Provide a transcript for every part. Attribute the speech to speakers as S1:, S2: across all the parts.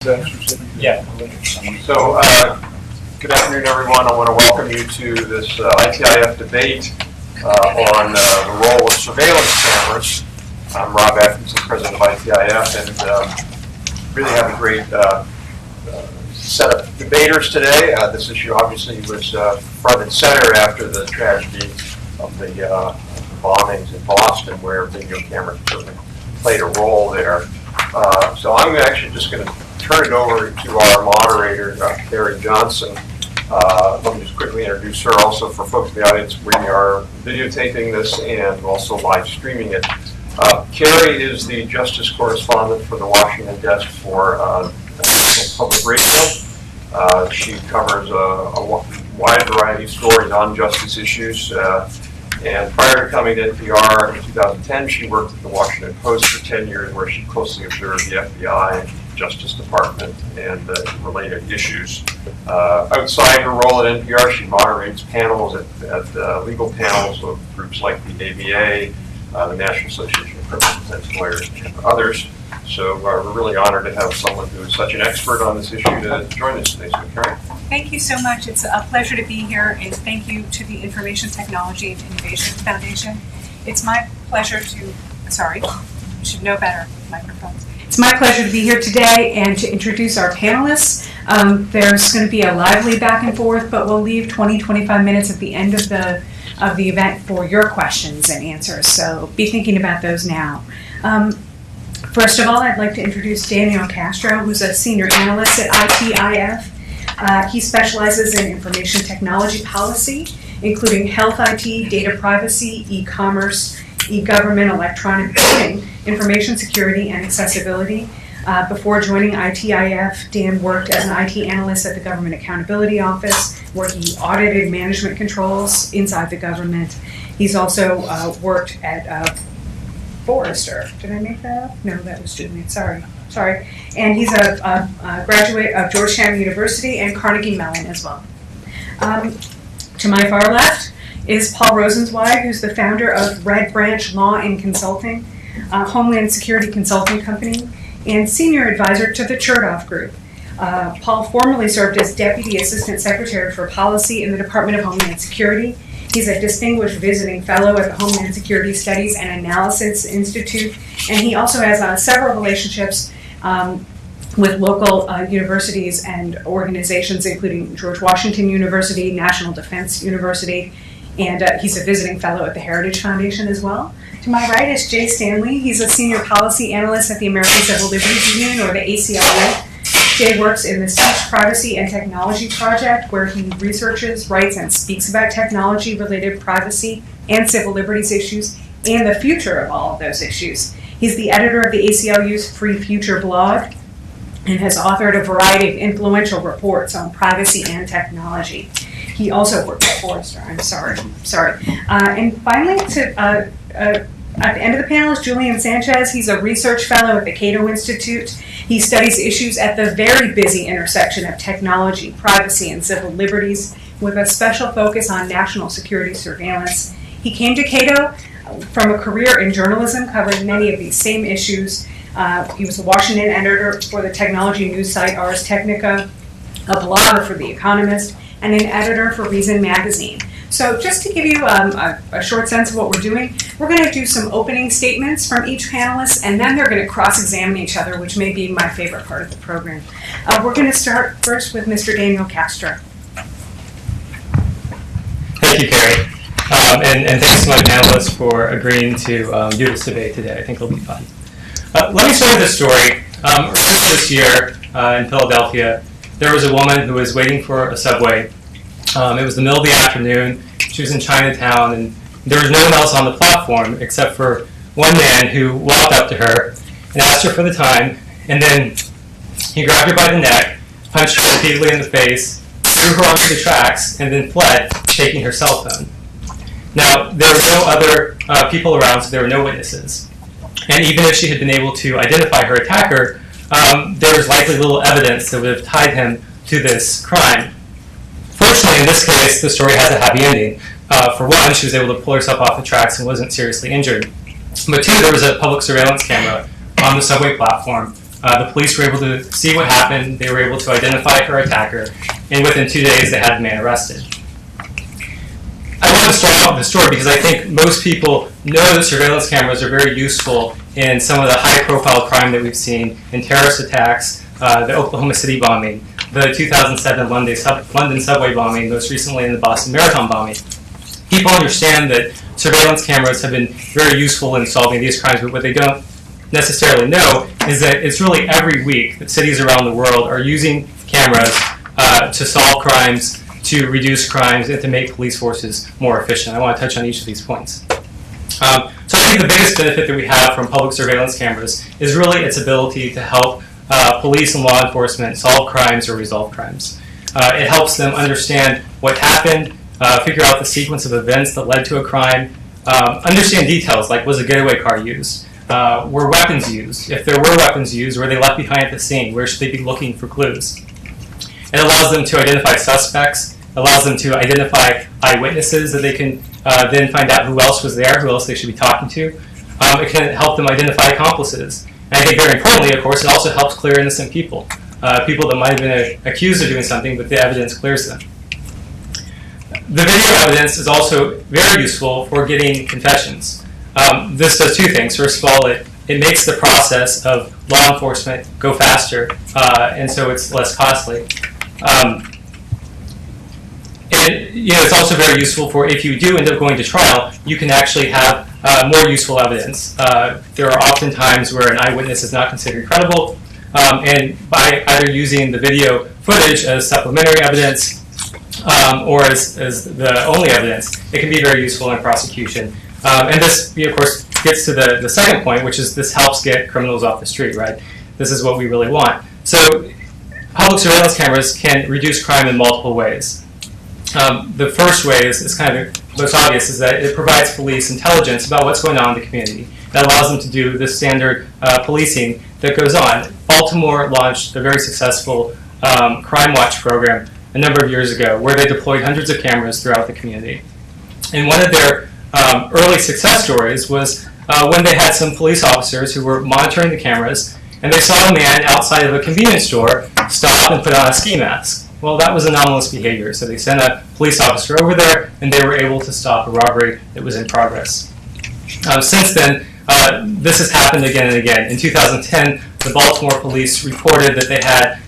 S1: Yeah. So, good afternoon, everyone. I want to welcome you to this ITIF debate on the role of surveillance cameras. I'm Rob Atkinson, president of ITIF, and really have a great set of debaters today. This issue obviously was front and center after the tragedy of the bombings in Boston, where video cameras certainly played a role there. So I'm actually just going to turn it over to our moderator, Carrie Johnson. Let me just quickly introduce her. Also, for folks in the audience, we are videotaping this and also live streaming it. Carrie is the justice correspondent for the Washington desk for Public Radio. She covers a wide variety of stories on justice issues. And prior to coming to NPR in 2010, she worked at the Washington Post for 10 years, where she closely observed the FBI, Justice Department, and related issues. Outside her role at NPR, she moderates panels at legal panels of groups like the ABA, the National Association of Criminal Defense Lawyers, and others. So we're really honored to have someone who is such an expert on this issue to join us today. So, Karen.
S2: Thank you so much. It's a pleasure to be here, and thank you to the Information Technology and Innovation Foundation. It's my pleasure to, you should know better, microphones. It's my pleasure to be here today and to introduce our panelists. There's going to be a lively back and forth, but we'll leave 20-25 minutes at the end of the event for your questions and answers, so be thinking about those now. First of all, I'd like to introduce Daniel Castro, who's a senior analyst at ITIF. He specializes in information technology policy, including health IT, data privacy, e-commerce, e-government, electronic voting, information security, and accessibility. Before joining ITIF, Dan worked as an IT analyst at the Government Accountability Office, where he audited management controls inside the government. He's also worked at Forrester. Did I make that up? No, that was Julian. Sorry. And he's a graduate of Georgetown University and Carnegie Mellon as well. To my far left is Paul Rosenzweig, who's the founder of Red Branch Law and Consulting, a Homeland Security consulting company, and senior advisor to the Chertoff Group. Paul formerly served as Deputy Assistant Secretary for Policy in the Department of Homeland Security. He's a distinguished visiting fellow at the Homeland Security Studies and Analysis Institute, and he also has several relationships with local universities and organizations, including George Washington University, National Defense University, and he's a visiting fellow at the Heritage Foundation as well. To my right is Jay Stanley. He's a senior policy analyst at the American Civil Liberties Union, or the ACLU. Jay works in the Speech Privacy and Technology Project, where he researches, writes, and speaks about technology-related privacy and civil liberties issues and the future of all of those issues. He's the editor of the ACLU's Free Future blog and has authored a variety of influential reports on privacy and technology. He also worked at Forrester. I'm sorry. And finally, at the end of the panel is Julian Sanchez. He's a research fellow at the Cato Institute. He studies issues at the very busy intersection of technology, privacy, and civil liberties, with a special focus on national security surveillance. He came to Cato from a career in journalism, covering many of these same issues. He was a Washington editor for the technology news site Ars Technica, a blogger for The Economist, and an editor for Reason Magazine. So just to give you a short sense of what we're doing, we're going to do some opening statements from each panelist, and then they're going to cross-examine each other, which may be my favorite part of the program. We're going to start first with Mr. Daniel Castro.
S3: Thank you, Carrie. And thanks to my panelists for agreeing to do this debate today. I think it'll be fun. Let me start with a story. Earlier this year in Philadelphia, there was a woman who was waiting for a subway. It was the middle of the afternoon. She was in Chinatown, and there was no one else on the platform except for one man who walked up to her and asked her for the time, and then he grabbed her by the neck, punched her repeatedly in the face, threw her onto the tracks, and then fled, taking her cell phone. Now, there were no other people around, so there were no witnesses. And even if she had been able to identify her attacker, there was likely little evidence that would have tied him to this crime. Fortunately, in this case, the story has a happy ending. For one, she was able to pull herself off the tracks and wasn't seriously injured. But two, there was a public surveillance camera on the subway platform The police were able to see what happened, they were able to identify her attacker, and within 2 days they had the man arrested. I want to start off with the story because I think most people know that surveillance cameras are very useful in some of the high-profile crime that we've seen in terrorist attacks, the Oklahoma City bombing, the 2007 London subway bombing, most recently in the Boston Marathon bombing. People understand that surveillance cameras have been very useful in solving these crimes, but what they don't necessarily know is that it's really every week that cities around the world are using cameras to solve crimes, to reduce crimes, and to make police forces more efficient. I want to touch on each of these points. So I think the biggest benefit that we have from public surveillance cameras is really its ability to help police and law enforcement solve crimes or resolve crimes. It helps them understand what happened, figure out the sequence of events that led to a crime, understand details like was a getaway car used, were weapons used? If there were weapons used, were they left behind at the scene? Where should they be looking for clues? It allows them to identify suspects, allows them to identify eyewitnesses that they can then find out who else was there, who else they should be talking to. It can help them identify accomplices. And I think very importantly, of course, it also helps clear innocent people, people that might have been accused of doing something, but the evidence clears them. The video evidence is also very useful for getting confessions. This does two things. First of all, it makes the process of law enforcement go faster, and so it's less costly. And it's also very useful for if you do end up going to trial, you can actually have more useful evidence. There are often times where an eyewitness is not considered credible, and by either using the video footage as supplementary evidence or as the only evidence, it can be very useful in prosecution. And this, of course, gets to the second point, which is this helps get criminals off the street, right? This is what we really want. So public surveillance cameras can reduce crime in multiple ways. The first way is kind of the most obvious, is that it provides police intelligence about what's going on in the community. That allows them to do the standard policing that goes on. Baltimore launched a very successful crime watch program a number of years ago where they deployed hundreds of cameras throughout the community. And one of their early success stories was when they had some police officers who were monitoring the cameras, and they saw a man outside of a convenience store stop and put on a ski mask. Well, that was anomalous behavior, so they sent a police officer over there, and they were able to stop a robbery that was in progress. Since then, this has happened again and again. In 2010, the Baltimore police reported that they had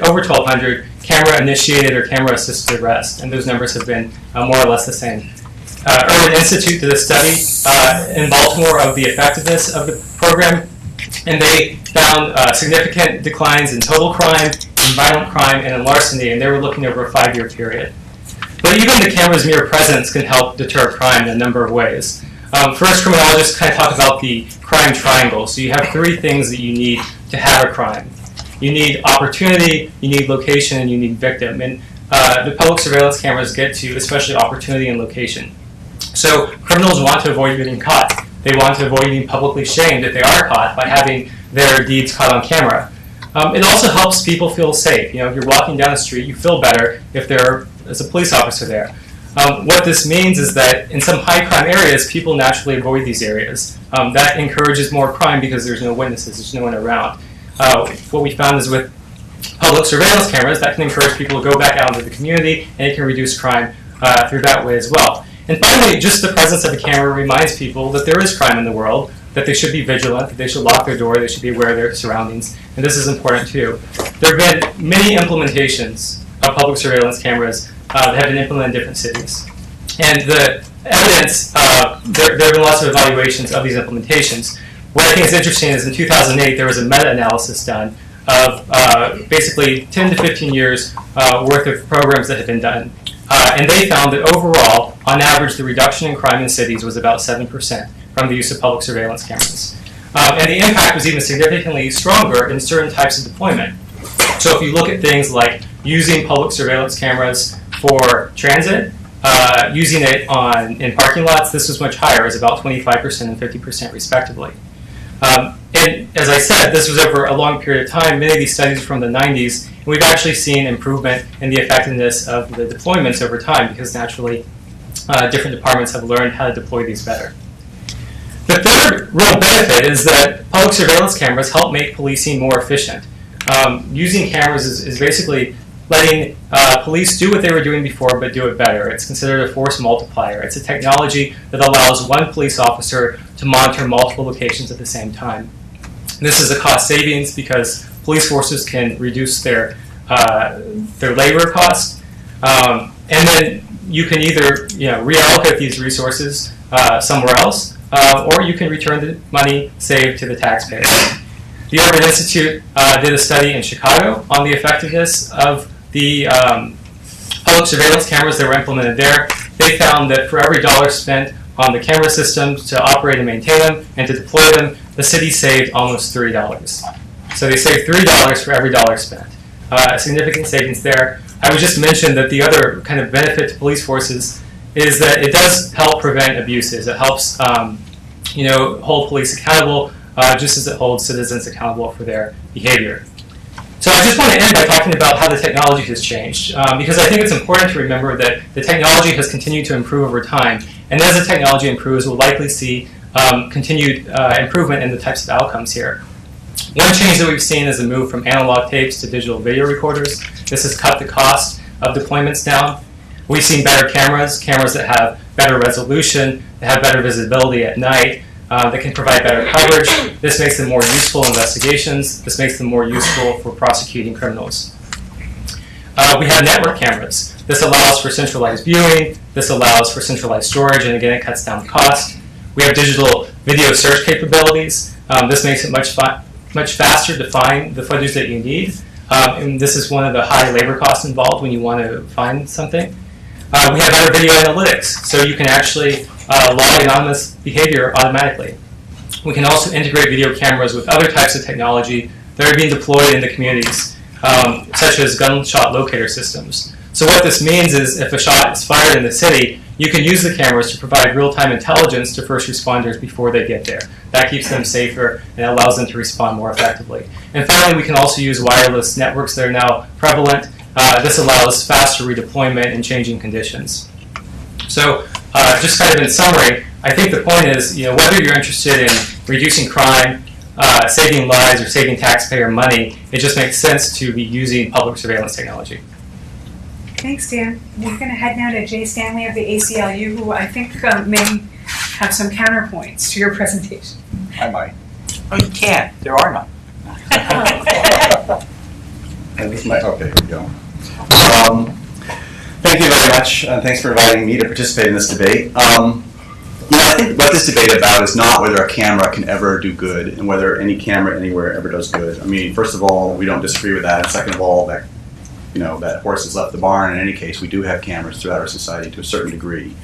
S3: over 1,200 camera-initiated or camera-assisted arrests, and those numbers have been more or less the same. Urban Institute did a study in Baltimore of the effectiveness of the program, and they found significant declines in total crime, in violent crime, and in larceny, and they were looking over a 5-year period. But even the camera's mere presence can help deter crime in a number of ways. First, criminologists kind of talk about the crime triangle. So you have 3 things that you need to have a crime. You need opportunity, you need location, and you need victim. And the public surveillance cameras get to especially opportunity and location. So criminals want to avoid getting caught. They want to avoid being publicly shamed if they are caught by having their deeds caught on camera. It also helps people feel safe. If you're walking down the street, you feel better if there is a police officer there. What this means is that in some high crime areas, people naturally avoid these areas. That encourages more crime because there's no witnesses, there's no one around. What we found is with public surveillance cameras, that can encourage people to go back out into the community, and it can reduce crime through that way as well. And finally, just the presence of a camera reminds people that there is crime in the world, that they should be vigilant, that they should lock their door, they should be aware of their surroundings, and this is important too. There have been many implementations of public surveillance cameras that have been implemented in different cities. And the evidence, there have been lots of evaluations of these implementations. What I think is interesting is in 2008, there was a meta-analysis done of basically 10 to 15 years worth of programs that had been done. And they found that overall, on average, the reduction in crime in cities was about 7% from the use of public surveillance cameras. And the impact was even significantly stronger in certain types of deployment. So if you look at things like using public surveillance cameras for transit, using it in parking lots, this was much higher. It was about 25% and 50% respectively. And as I said, this was over a long period of time. Many of these studies are from the 90s, and we've actually seen improvement in the effectiveness of the deployments over time because naturally different departments have learned how to deploy these better. The third real benefit is that public surveillance cameras help make policing more efficient. Using cameras is basically letting police do what they were doing before, but do it better. It's considered a force multiplier. It's a technology that allows one police officer to monitor multiple locations at the same time. This is a cost savings because police forces can reduce their labor cost, and then you can either reallocate these resources somewhere else, or you can return the money saved to the taxpayer. The Urban Institute did a study in Chicago on the effectiveness of the public surveillance cameras that were implemented there. They found that for every dollar spent on the camera systems to operate and maintain them and to deploy them, the city saved almost $3. So they saved $3 for every dollar spent. A significant savings there. I would just mention that the other kind of benefit to police forces is that it does help prevent abuses. It helps hold police accountable just as it holds citizens accountable for their behavior. So I just want to end by talking about how the technology has changed, because I think it's important to remember that the technology has continued to improve over time, and as the technology improves, we'll likely see continued improvement in the types of outcomes here. One change that we've seen is a move from analog tapes to digital video recorders. This has cut the cost of deployments down. We've seen better cameras that have better resolution, that have better visibility at night, that can provide better coverage. This makes them more useful in investigations. This makes them more useful for prosecuting criminals. We have network cameras. This allows for centralized viewing. This allows for centralized storage, and again, it cuts down the cost. We have digital video search capabilities. This makes it much faster to find the footage that you need. And this is one of the high labor costs involved when you want to find something. We have better video analytics, so you can actually log anonymous behavior automatically. We can also integrate video cameras with other types of technology that are being deployed in the communities, such as gunshot locator systems. So what this means is if a shot is fired in the city, you can use the cameras to provide real-time intelligence to first responders before they get there. That keeps them safer and allows them to respond more effectively. And finally, we can also use wireless networks that are now prevalent. This allows faster redeployment in changing conditions. So just kind of in summary, I think the point is, whether you're interested in reducing crime, saving lives, or saving taxpayer money, it just makes sense to be using public surveillance technology.
S2: Thanks, Dan. We're going to head now to Jay Stanley of the ACLU, who I think may have some counterpoints to your presentation.
S4: I might. Oh, you can't. There are none. And this might, okay, here we go. Thank you very much, and thanks for inviting me to participate in this debate. I think what this debate about is not whether a camera can ever do good and whether any camera anywhere ever does good. I mean, first of all, we don't disagree with that, and second of all, that that horse has left the barn. In any case, we do have cameras throughout our society to a certain degree.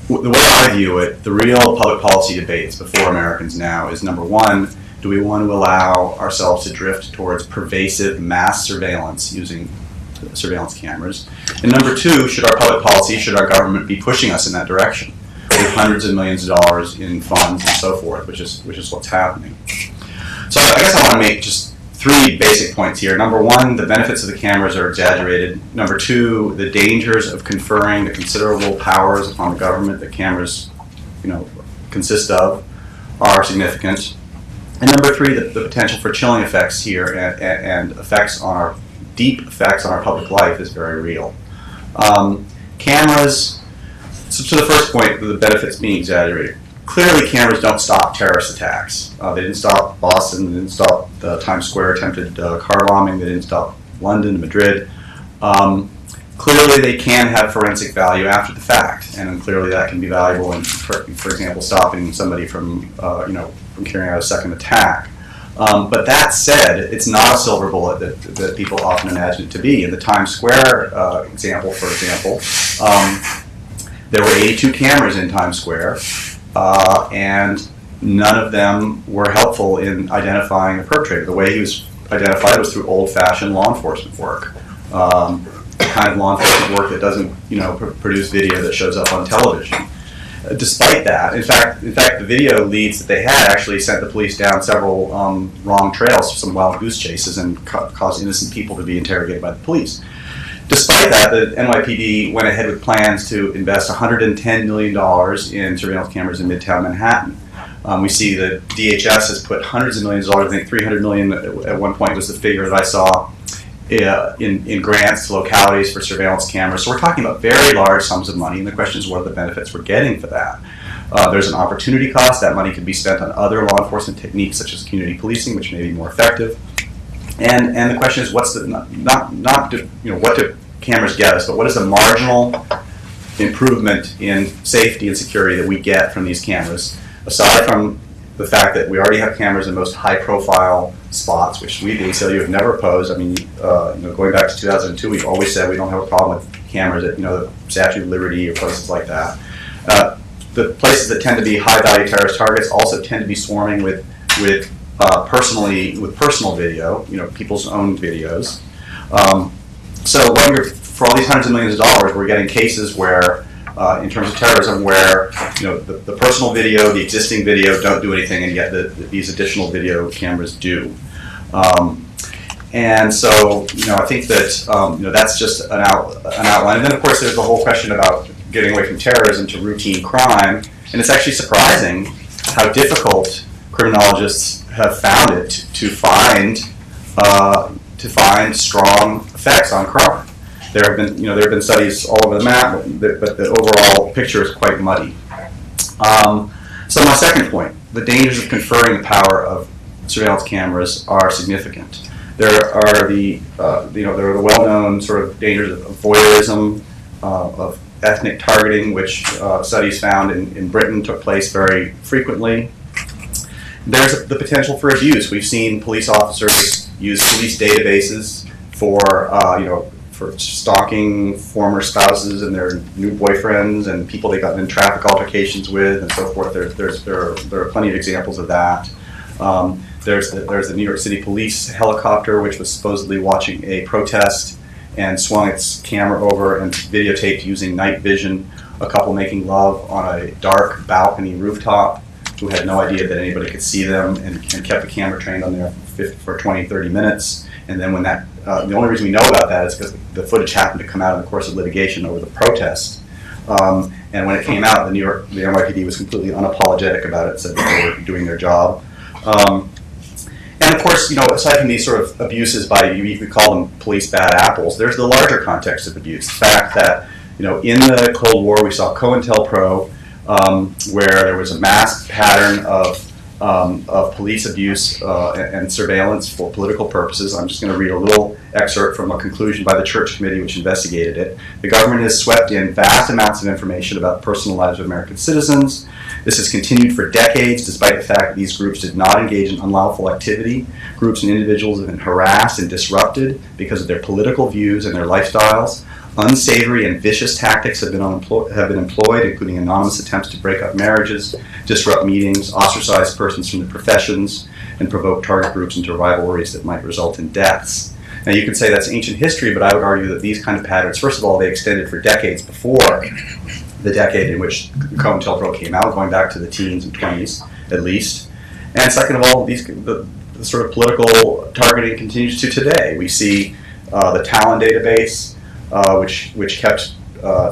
S4: The way I view it, the real public policy debates before Americans now is, number one, do we want to allow ourselves to drift towards pervasive mass surveillance using surveillance cameras? And number two, should our government be pushing us in that direction with hundreds of millions of dollars in funds and so forth, which is what's happening. So I guess I want to make just three basic points here. Number one, the benefits of the cameras are exaggerated. Number two, the dangers of conferring the considerable powers upon the government that cameras, consist of are significant. And number three, the potential for chilling effects here and deep effects on our public life is very real. Cameras, so to the first point, the benefits being exaggerated. Clearly, cameras don't stop terrorist attacks. They didn't stop Boston, they didn't stop the Times Square attempted car bombing, they didn't stop London, Madrid. Clearly, they can have forensic value after the fact, and clearly that can be valuable in, for example, stopping somebody from carrying out a second attack. But that said, it's not a silver bullet that people often imagine it to be. In the Times Square example, for example, there were 82 cameras in Times Square, and none of them were helpful in identifying the perpetrator. The way he was identified was through old-fashioned law enforcement work, the kind of law enforcement work that doesn't, produce video that shows up on television. Despite that, in fact, the video leads that they had actually sent the police down several wrong trails, some wild goose chases, and caused innocent people to be interrogated by the police. Despite that, the NYPD went ahead with plans to invest $110 million in surveillance cameras in Midtown Manhattan. We see that DHS has put hundreds of millions of dollars, I think 300 million at one point was the figure that I saw, in grants to localities for surveillance cameras. So we're talking about very large sums of money, and the question is what are the benefits we're getting for that? There's an opportunity cost. That money could be spent on other law enforcement techniques such as community policing, which may be more effective. And the question is, what's the what do cameras get us, but what is the marginal improvement in safety and security that we get from these cameras, aside from the fact that we already have cameras in most high-profile spots, which we, the ACLU, have never opposed. I mean, going back to 2002, we've always said we don't have a problem with cameras at, the Statue of Liberty or places like that. The places that tend to be high-value terrorist targets also tend to be swarming with personal video, people's own videos. So for all these hundreds of millions of dollars, we're getting cases where, in terms of terrorism, where the personal video, the existing video don't do anything, and yet these additional video cameras do. And so, I think that that's just an outline. And then, of course, there's the whole question about getting away from terrorism to routine crime. And it's actually surprising how difficult criminologists have found it to find strong effects on crime. There have been studies all over the map, but the overall picture is quite muddy. So my second point, the dangers of conferring the power of surveillance cameras are significant. There are the well-known sort of dangers of voyeurism, of ethnic targeting, which studies found in Britain took place very frequently. There's the potential for abuse. We've seen police officers use police databases for stalking former spouses and their new boyfriends and people they got in traffic altercations with and so forth. There are plenty of examples of that. There's the New York City police helicopter, which was supposedly watching a protest and swung its camera over and videotaped using night vision a couple making love on a dark balcony rooftop who had no idea that anybody could see them and kept the camera trained on there for 20, 30 minutes. And then when the only reason we know about that is because the footage happened to come out in the course of litigation over the protest. And when it came out, the NYPD was completely unapologetic about it, said that they were doing their job. And of course, aside from these sort of abuses by, you could call them police bad apples, there's the larger context of abuse. The fact that, in the Cold War, we saw COINTELPRO, where there was a mass pattern of police abuse and surveillance for political purposes. I'm just going to read a little excerpt from a conclusion by the Church Committee which investigated it. The government has swept in vast amounts of information about the personal lives of American citizens. This has continued for decades, despite the fact that these groups did not engage in unlawful activity. Groups and individuals have been harassed and disrupted because of their political views and their lifestyles. Unsavory and vicious tactics have been employed, including anonymous attempts to break up marriages, disrupt meetings, ostracize persons from the professions, and provoke target groups into rivalries that might result in deaths. Now, you could say that's ancient history, but I would argue that these kind of patterns, first of all, they extended for decades before the decade in which COINTELPRO came out, going back to the teens and 20s at least. And second of all, the sort of political targeting continues to today. We see the Talon database, which kept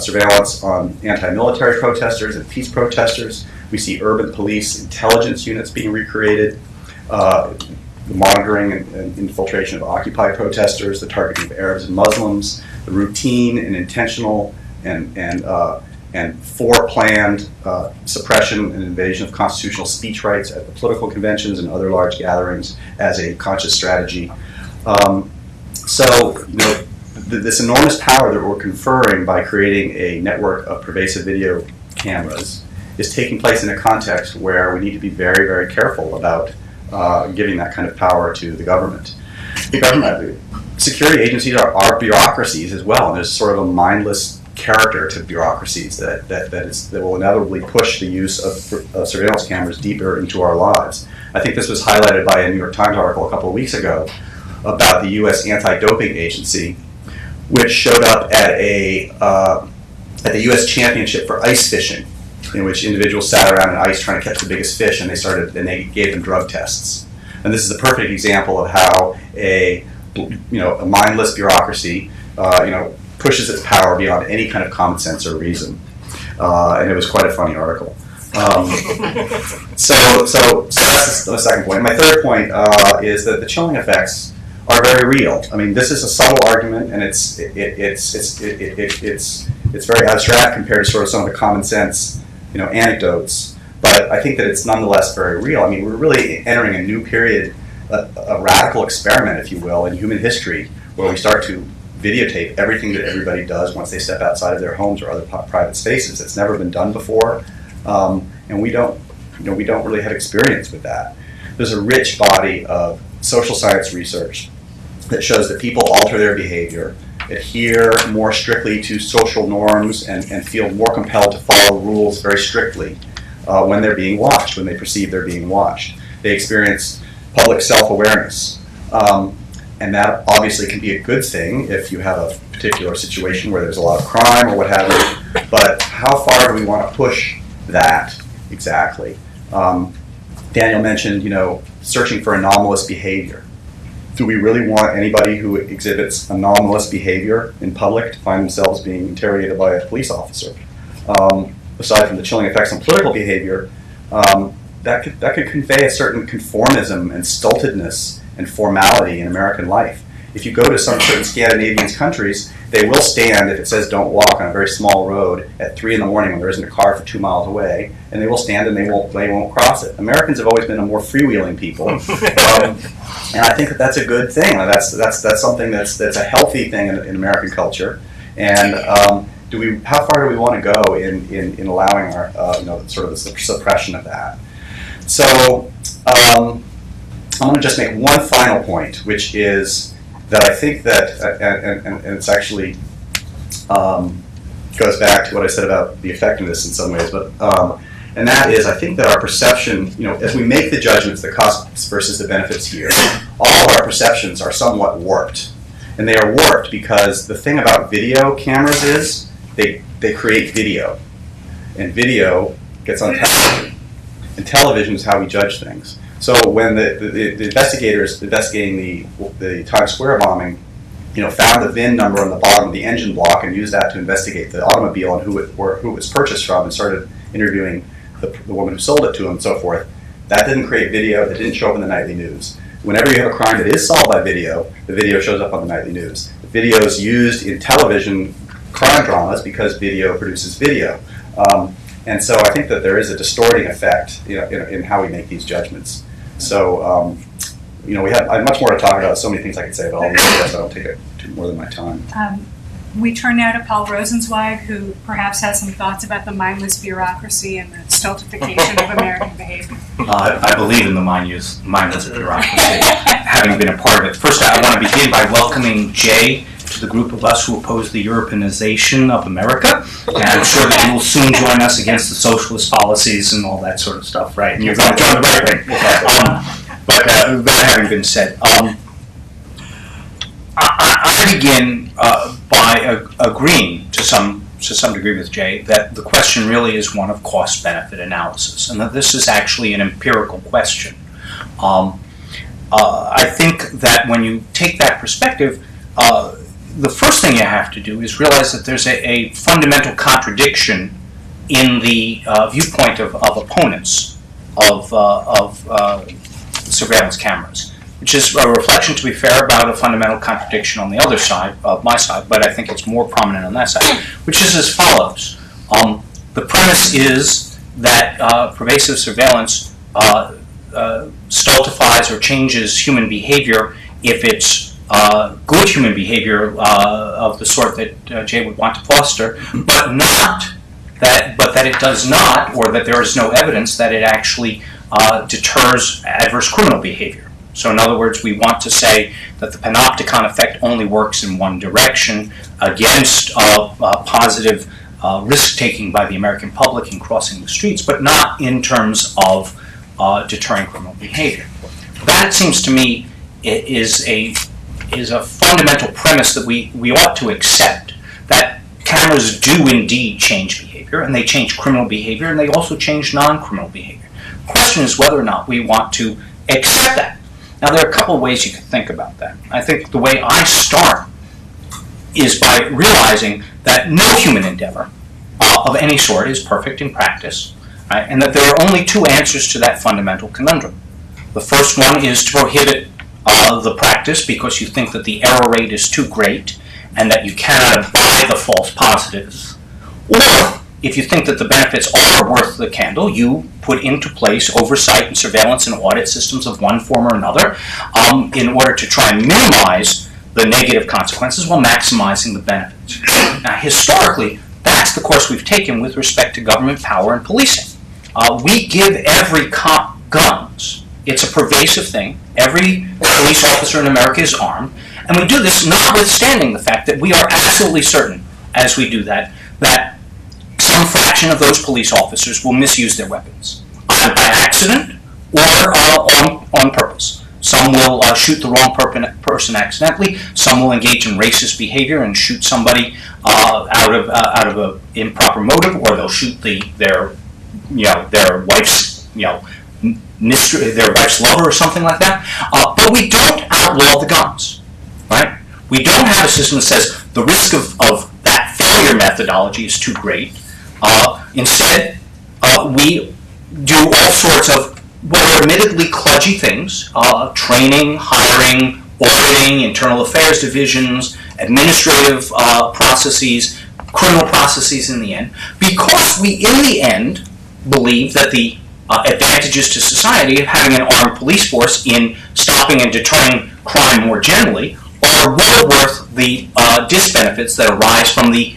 S4: surveillance on anti-military protesters and peace protesters. We see urban police intelligence units being recreated, the monitoring and infiltration of Occupy protesters, the targeting of Arabs and Muslims, the routine and intentional and foreplanned suppression and invasion of constitutional speech rights at the political conventions and other large gatherings as a conscious strategy. This enormous power that we're conferring by creating a network of pervasive video cameras is taking place in a context where we need to be very, very careful about giving that kind of power to the government. Security agencies are bureaucracies as well, and there's sort of a mindless character to bureaucracies that will inevitably push the use of surveillance cameras deeper into our lives. I think this was highlighted by a New York Times article a couple of weeks ago about the U.S. Anti-Doping Agency, which showed up at the U.S. Championship for ice fishing, in which individuals sat around in ice trying to catch the biggest fish, and they gave them drug tests. And this is a perfect example of how a mindless bureaucracy pushes its power beyond any kind of common sense or reason. And it was quite a funny article. So that's the second point. My third point is that the chilling effects are very real. I mean, this is a subtle argument, and it's very abstract compared to sort of some of the common sense, anecdotes. But I think that it's nonetheless very real. I mean, we're really entering a new period, a radical experiment, if you will, in human history, where we start to videotape everything that everybody does once they step outside of their homes or other private spaces. It's never been done before, and we don't really have experience with that. There's a rich body of social science research that shows that people alter their behavior, adhere more strictly to social norms, and feel more compelled to follow rules very strictly when they're being watched, when they perceive they're being watched. They experience public self-awareness. And that obviously can be a good thing if you have a particular situation where there's a lot of crime or what have you. But how far do we want to push that exactly? Daniel mentioned, searching for anomalous behavior. Do we really want anybody who exhibits anomalous behavior in public to find themselves being interrogated by a police officer? Aside from the chilling effects on political behavior, that could convey a certain conformism and stultedness and formality in American life. If you go to some certain Scandinavian countries, they will stand if it says don't walk on a very small road at 3 in the morning when there isn't a car for 2 miles away, and they will stand and they won't cross it. Americans have always been a more freewheeling people, and I think that's a good thing. That's something that's a healthy thing in American culture. And how far do we want to go in allowing our sort of the suppression of that? So. I'm going to just make one final point, which is that I think that, and it's actually goes back to what I said about the effectiveness in some ways, but and that is I think that our perception, as we make the judgments, the costs versus the benefits here, all of our perceptions are somewhat warped, and they are warped because the thing about video cameras is they create video, and video gets on television, and television is how we judge things. So when the investigators investigating the Times Square bombing, found the VIN number on the bottom of the engine block and used that to investigate the automobile and who it was purchased from, and started interviewing the woman who sold it to him and so forth, that didn't create video. That didn't show up in the nightly news. Whenever you have a crime that is solved by video, the video shows up on the nightly news. The video is used in television crime dramas because video produces video. And so I think that there is a distorting effect in how we make these judgments. So, I have much more to talk about, so many things I could say, but I'll leave it, so I don't take it more than my time.
S2: We turn now to Paul Rosenzweig, who perhaps has some thoughts about the mindless bureaucracy and the stultification of American behavior.
S5: I believe in the mindless bureaucracy, having been a part of it. First, I want to begin by welcoming Jay to the group of us who oppose the Europeanization of America, and I'm sure that you will soon join us against the socialist policies and all that sort of stuff, right? And you're going to join the right thing. But that having been said, I begin by agreeing to some degree with Jay that the question really is one of cost-benefit analysis, and that this is actually an empirical question. I think that when you take that perspective, the first thing you have to do is realize that there's a fundamental contradiction in the viewpoint of opponents of surveillance cameras, which is a reflection, to be fair, about a fundamental contradiction on the other side, of my side, but I think it's more prominent on that side, which is as follows. The premise is that pervasive surveillance stultifies or changes human behavior if it's good human behavior of the sort that Jay would want to foster, but that it does not, or that there is no evidence that it actually deters adverse criminal behavior. So in other words, we want to say that the panopticon effect only works in one direction against positive risk-taking by the American public in crossing the streets, but not in terms of deterring criminal behavior. That, it seems to me, is a fundamental premise that we ought to accept, that cameras do indeed change behavior, and they change criminal behavior, and they also change non-criminal behavior. The question is whether or not we want to accept that. Now, there are a couple of ways you can think about that. I think the way I start is by realizing that no human endeavor of any sort is perfect in practice, right? And that there are only two answers to that fundamental conundrum. The first one is to prohibit the practice because you think that the error rate is too great and that you cannot buy the false positives. Or, if you think that the benefits are worth the candle, you put into place oversight and surveillance and audit systems of one form or another in order to try and minimize the negative consequences while maximizing the benefits. Now, historically, that's the course we've taken with respect to government power and policing. We give every cop guns. It's a pervasive thing. Every police officer in America is armed. And we do this notwithstanding the fact that we are absolutely certain, as we do that, that some fraction of those police officers will misuse their weapons, either by accident or on purpose. Some will shoot the wrong person accidentally. Some will engage in racist behavior and shoot somebody out of an improper motive, or they'll shoot their wife's their wife's lover or something like that. But we don't outlaw the guns, right? We don't have a system that says the risk of that failure methodology is too great. Instead, we do all sorts of, well, admittedly kludgy things, training, hiring, auditing, internal affairs divisions, administrative processes, criminal processes in the end, because we, in the end, believe that the advantages to society of having an armed police force in stopping and deterring crime more generally are well worth the disbenefits that arise from the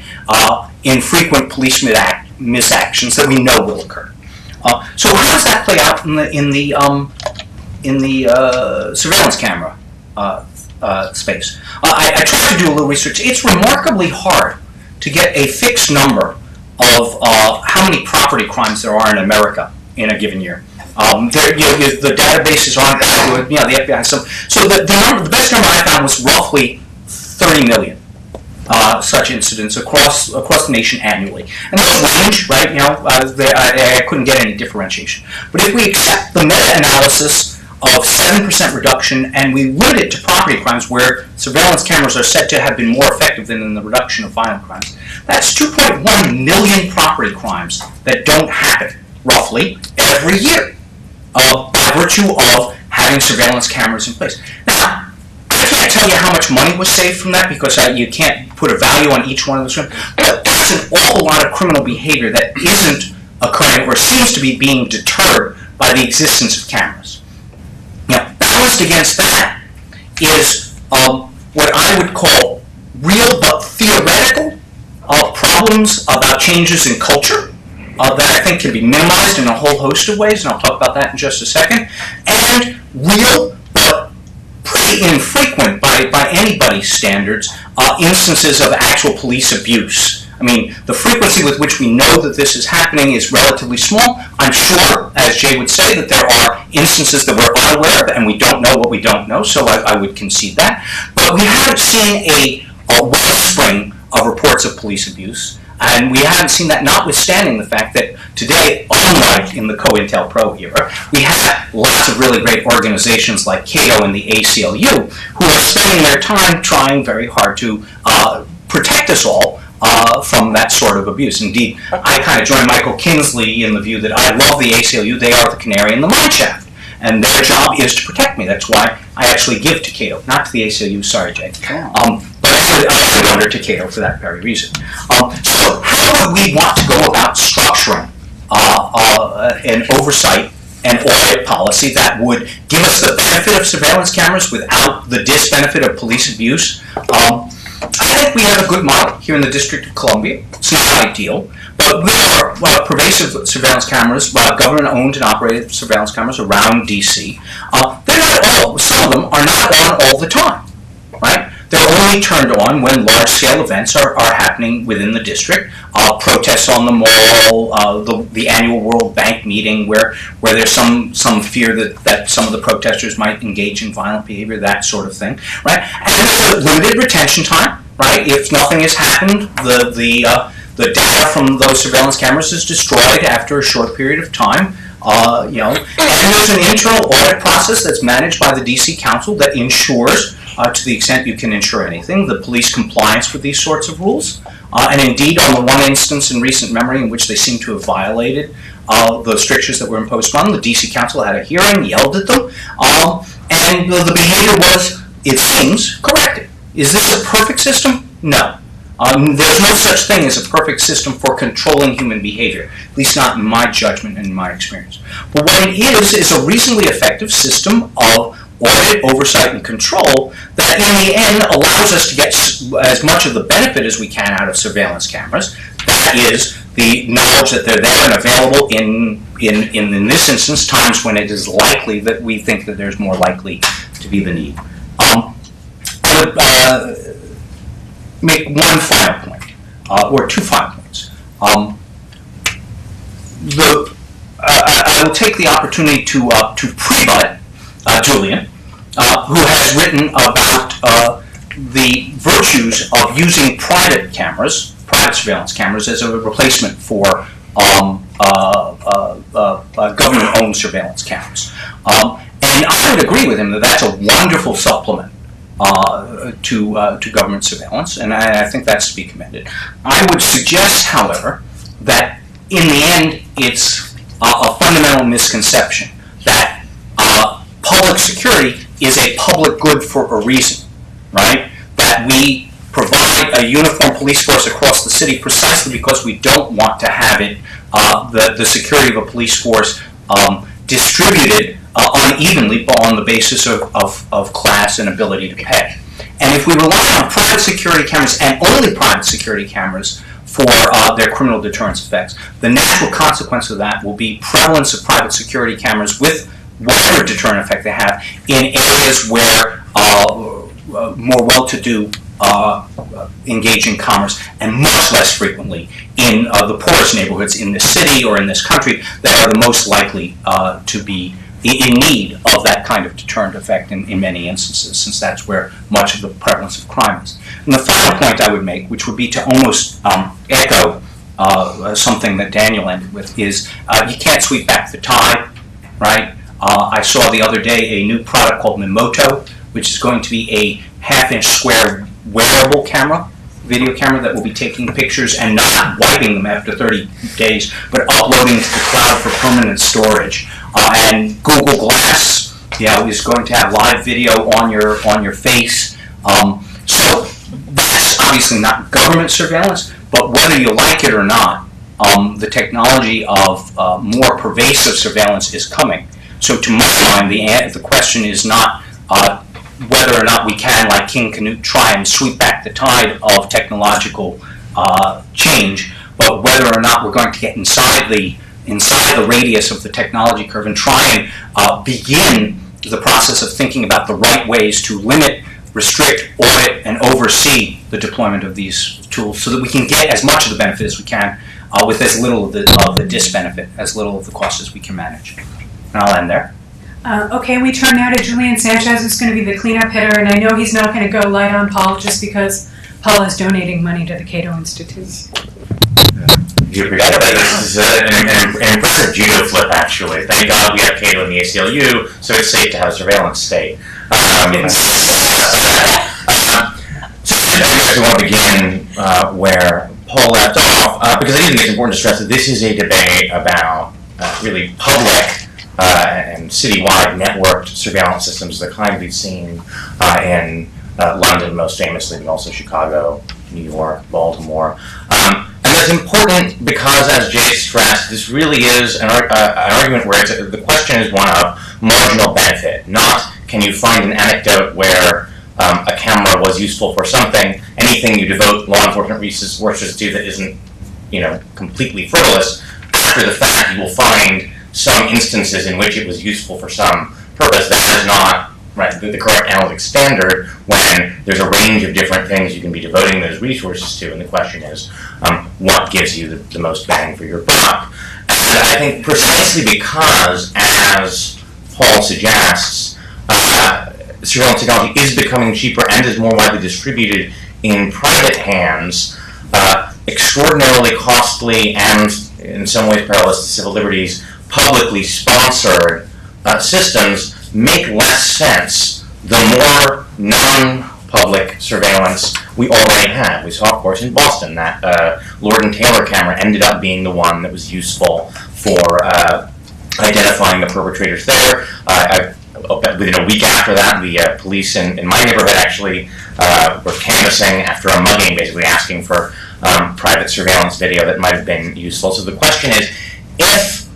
S5: infrequent police misactions that we know will occur. So how does that play out in the surveillance camera space? I tried to do a little research. It's remarkably hard to get a fixed number of how many property crimes there are in America in a given year. The databases aren't that good. The FBI has some. So the best number I found was roughly 30 million such incidents across the nation annually. And those range, right? I couldn't get any differentiation. But if we accept the meta-analysis of 7% reduction and we limit it to property crimes where surveillance cameras are said to have been more effective than in the reduction of violent crimes, that's 2.1 million property crimes that don't happen, roughly, every year by virtue of having surveillance cameras in place. Now, I can't tell you how much money was saved from that because you can't put a value on each one of those, but that's an awful lot of criminal behavior that isn't occurring or seems to be being deterred by the existence of cameras. Now, balanced against that is what I would call real but theoretical problems about changes in culture that I think can be minimized in a whole host of ways, and I'll talk about that in just a second, and real but pretty infrequent by anybody's standards instances of actual police abuse. I mean, the frequency with which we know that this is happening is relatively small. I'm sure, as Jay would say, that there are instances that we're unaware of and we don't know what we don't know, so I would concede that. But we haven't seen a wellspring of reports of police abuse, and we haven't seen that notwithstanding the fact that today, unlike in the COINTELPRO era, we have lots of really great organizations like Cato and the ACLU who are spending their time trying very hard to protect us all from that sort of abuse. Indeed, I kind of join Michael Kinsley in the view that I love the ACLU. They are the canary in the mine shaft, and their job is to protect me. That's why I actually give to Cato, not to the ACLU. Sorry, Jay. But I give under to Cato for that very reason. So how would we want to go about structuring an oversight and audit policy that would give us the benefit of surveillance cameras without the disbenefit of police abuse? I think we have a good model here in the District of Columbia. It's not ideal, but there are pervasive surveillance cameras, government-owned and operated surveillance cameras around D.C. They're not all, some of them are not on all the time, right? They're only turned on when large-scale events are happening within the district. Protests on the mall, the annual World Bank meeting where there's some fear that some of the protesters might engage in violent behavior, that sort of thing, right? And there's a limited retention time, right? If nothing has happened, the data from those surveillance cameras is destroyed after a short period of time. And there's an internal audit process that's managed by the DC Council that ensures, to the extent you can ensure anything, the police compliance with these sorts of rules. And indeed, on the one instance in recent memory in which they seem to have violated the strictures that were imposed on them, the DC Council had a hearing, yelled at them, and the behavior was, it seems, corrected. Is this a perfect system? No. There's no such thing as a perfect system for controlling human behavior, at least not in my judgment and in my experience. But what it is a reasonably effective system of audit, oversight, and control that in the end allows us to get as much of the benefit as we can out of surveillance cameras. That is the knowledge that they're there and available in this instance, times when it is likely that we think that there's more likely to be the need. I would make one final point, or two final points. I will take the opportunity to pre-butt Julian, who has written about the virtues of using private surveillance cameras, as a replacement for government-owned surveillance cameras. And I would agree with him that that's a wonderful supplement to government surveillance, and I think that's to be commended. I would suggest, however, that in the end it's a fundamental misconception that public security is a public good for a reason, right? That we provide a uniform police force across the city precisely because we don't want to have it, the security of a police force distributed unevenly on the basis of class and ability to pay. And if we rely on private security cameras and only private security cameras for their criminal deterrence effects, the natural consequence of that will be prevalence of private security cameras with whatever deterrent effect they have in areas where more well-to-do engage in commerce, and much less frequently in the poorest neighborhoods in this city or in this country that are the most likely to be in need of that kind of deterrent effect in many instances, since that's where much of the prevalence of crime is. And the final point I would make, which would be to almost echo something that Daniel ended with, is you can't sweep back the tide, right? I saw the other day a new product called Mimoto, which is going to be a half-inch square wearable camera, video camera that will be taking pictures and not wiping them after 30 days, but uploading to the cloud for permanent storage. And Google Glass, is going to have live video on your face. So that's obviously not government surveillance, but whether you like it or not, the technology of more pervasive surveillance is coming. So to my mind, the question is not whether or not we can, like King Canute, try and sweep back the tide of technological change, but whether or not we're going to get inside the radius of the technology curve and try and begin the process of thinking about the right ways to limit, restrict, audit, and oversee the deployment of these tools so that we can get as much of the benefit as we can with as little of the disbenefit, as little of the cost as we can manage. And I'll end there.
S2: Okay, we turn now to Julian Sanchez, who's going to be the cleanup hitter, and I know he's not going to go light on Paul just because Paul is donating money to the Cato Institute.
S6: You forgot that this is an impressive judo flip, actually. Thank God we have Cato in the ACLU, so it's safe to have a surveillance state. So I want to begin where Paul left off, because I do think it's important to stress that this is a debate about really public and citywide networked surveillance systems, the kind we've seen in London most famously, but also Chicago, New York, Baltimore. And that's important because, as Jay stressed, this really is an argument where the question is one of marginal benefit, not can you find an anecdote where a camera was useful for something. Anything you devote law enforcement resources to that isn't, completely frivolous, after the fact you will find some instances in which it was useful for some purpose. That is not the correct analytic standard when there's a range of different things you can be devoting those resources to, and the question is, what gives you the most bang for your buck? And I think precisely because, as Paul suggests, surveillance technology is becoming cheaper and is more widely distributed in private hands, extraordinarily costly and, in some ways, perilous to civil liberties, publicly sponsored systems make less sense the more non-public surveillance we already have. We saw, of course, in Boston that Lord and Taylor camera ended up being the one that was useful for identifying the perpetrators there. Within a week after that, the police in my neighborhood actually were canvassing after a mugging, basically asking for private surveillance video that might have been useful. So the question is, if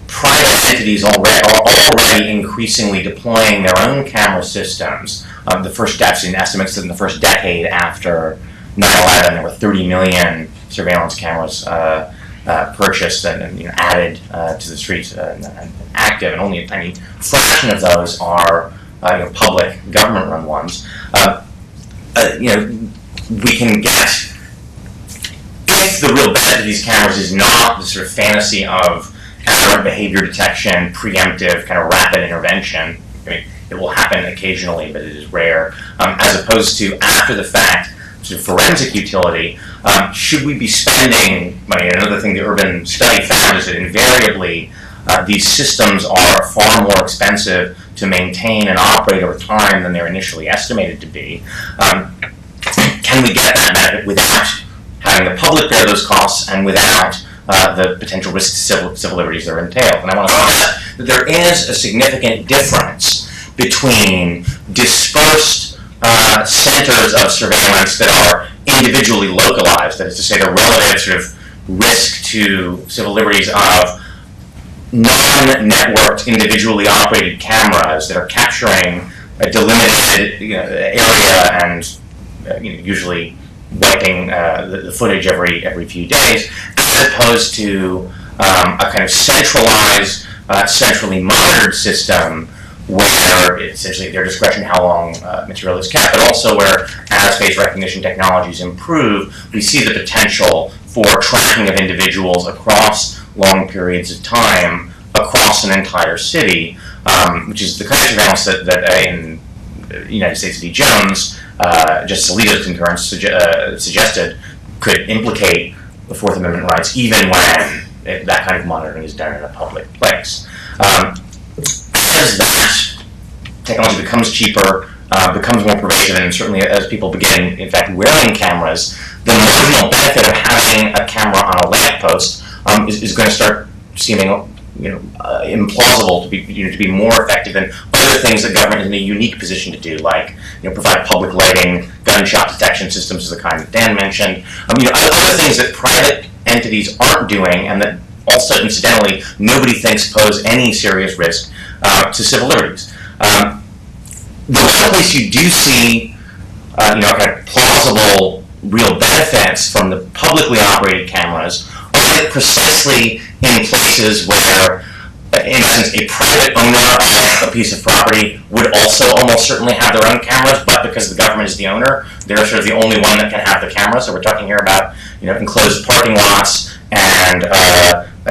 S6: private entities are already increasingly deploying their own camera systems, the first steps in estimates that in the first decade after 9/11, there were 30 million surveillance cameras purchased and added to the streets and active, and only a tiny fraction of those are public government-run ones. We can get, if the real benefit of these cameras is not the sort of fantasy of aberrant behavior detection, preemptive, kind of rapid intervention. I mean, it will happen occasionally, but it is rare. As opposed to after the fact, sort of forensic utility. Should we be spending money? Another thing the urban study found is that invariably these systems are far more expensive to maintain and operate over time than they're initially estimated to be. Can we get that benefit without having the public bear those costs and without the potential risks to civil liberties that are entailed? And I want to point out that there is a significant difference between dispersed centers of surveillance that are individually localized, that is to say the relative sort of risk to civil liberties of non-networked, individually operated cameras that are capturing a delimited area and usually wiping the footage every few days, as opposed to a kind of centralized, centrally monitored system where it's essentially at their discretion how long material is kept, but also where as face recognition technologies improve, we see the potential for tracking of individuals across long periods of time across an entire city, which is the kind of surveillance that in United States v. Jones, Justice Alito's concurrence suggested could implicate the Fourth Amendment rights even when that kind of monitoring is done in a public place. As that technology becomes cheaper, becomes more pervasive, and certainly as people begin, in fact, wearing cameras, the marginal benefit of having a camera on a lamppost is going to start seeming implausible to be more effective than other things that government is in a unique position to do, like provide public lighting, gunshot detection systems, of the kind that Dan mentioned. Other things that private entities aren't doing, and that also, incidentally, nobody thinks pose any serious risk to civil liberties. The one place you do see, kind of plausible real benefits from the publicly operated cameras are precisely in places where, in essence, a private owner of a piece of property would also almost certainly have their own cameras, but because the government is the owner, they're sort of the only one that can have the camera. So we're talking here about enclosed parking lots and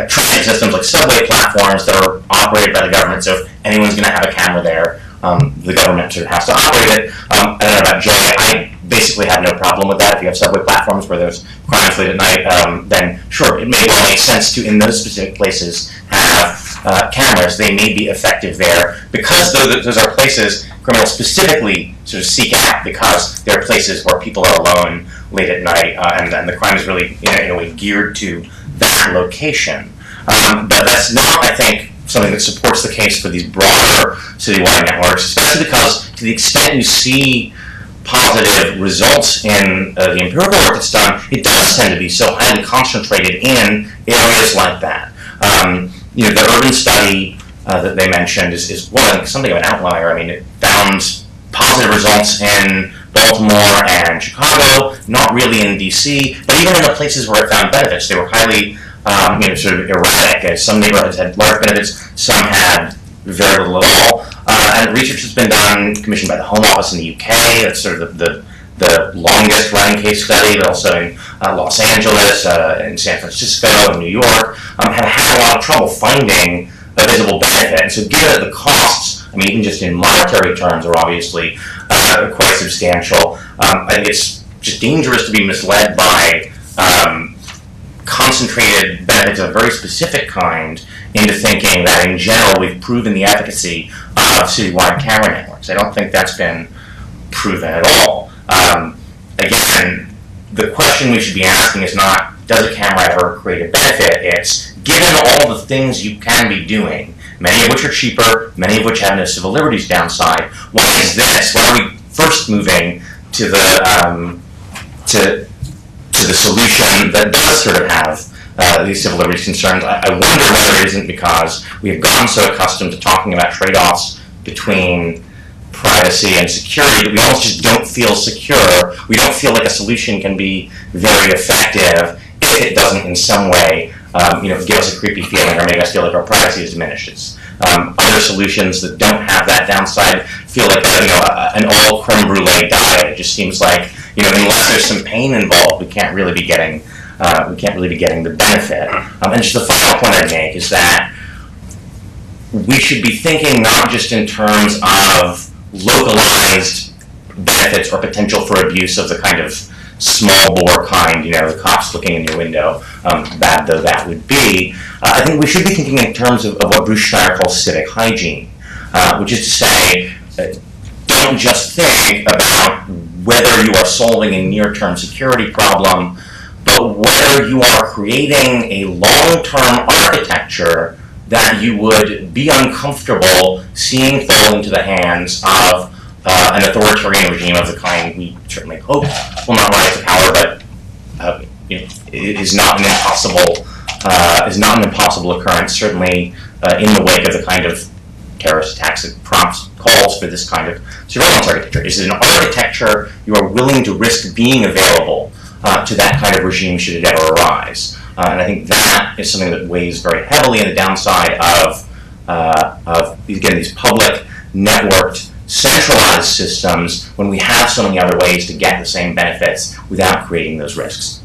S6: transit systems like subway platforms that are operated by the government. So if anyone's going to have a camera there, the government sort of has to operate it. I don't know about Jay. I basically have no problem with that. If you have subway platforms where there's crimes late at night, then sure, it may well make sense to, in those specific places, have cameras. They may be effective there because those are places criminals specifically sort of seek out, because they're places where people are alone late at night, and the crime is really in a way geared to that location. But that's not, I think, something that supports the case for these broader citywide networks, especially because to the extent you see positive results in the empirical work that's done, it does tend to be so highly concentrated in areas like that. The urban study that they mentioned is something of an outlier. I mean, it found positive results in Baltimore and Chicago, not really in DC, but even in the places where it found benefits, they were highly sort of erratic. Some neighborhoods had large benefits, some had very little at all. And research has been done, commissioned by the Home Office in the UK. That's sort of the longest running case study, but also in Los Angeles, in San Francisco, in New York, have had a lot of trouble finding a visible benefit. And so given that the costs, even just in monetary terms, are obviously quite substantial, I think it's just dangerous to be misled by concentrated benefits of a very specific kind into thinking that in general we've proven the efficacy of citywide camera networks. I don't think that's been proven at all. again, the question we should be asking is not, does a camera ever create a benefit? It's, given all the things you can be doing, many of which are cheaper, many of which have no civil liberties downside, why is this? Why are we first moving to the solution that does sort of have these civil liberties concerns? I wonder whether it isn't because we have gotten so accustomed to talking about trade-offs between privacy and security that we almost just don't feel secure. We don't feel like a solution can be very effective if it doesn't in some way give us a creepy feeling or make us feel like our privacy is diminished. Other solutions that don't have that downside feel like an all creme brulee diet. It just seems like unless there's some pain involved, we can't really be getting the benefit. And just the final point I'd make is that we should be thinking not just in terms of localized benefits or potential for abuse of the kind of small bore kind, the cops looking in your window, bad though that would be. I think we should be thinking in terms of what Bruce Schneider calls civic hygiene, which is to say, don't just think about whether you are solving a near-term security problem, but whether you are creating a long-term architecture that you would be uncomfortable seeing fall into the hands of an authoritarian regime of the kind we certainly hope will not rise to power, but it is not an impossible occurrence. Certainly, in the wake of the kind of terrorist attacks that prompts calls for this kind of surveillance architecture. Is it an architecture you are willing to risk being available to that kind of regime should it ever arise? And I think that is something that weighs very heavily in the downside of these public, networked, centralized systems when we have so many other ways to get the same benefits without creating those risks.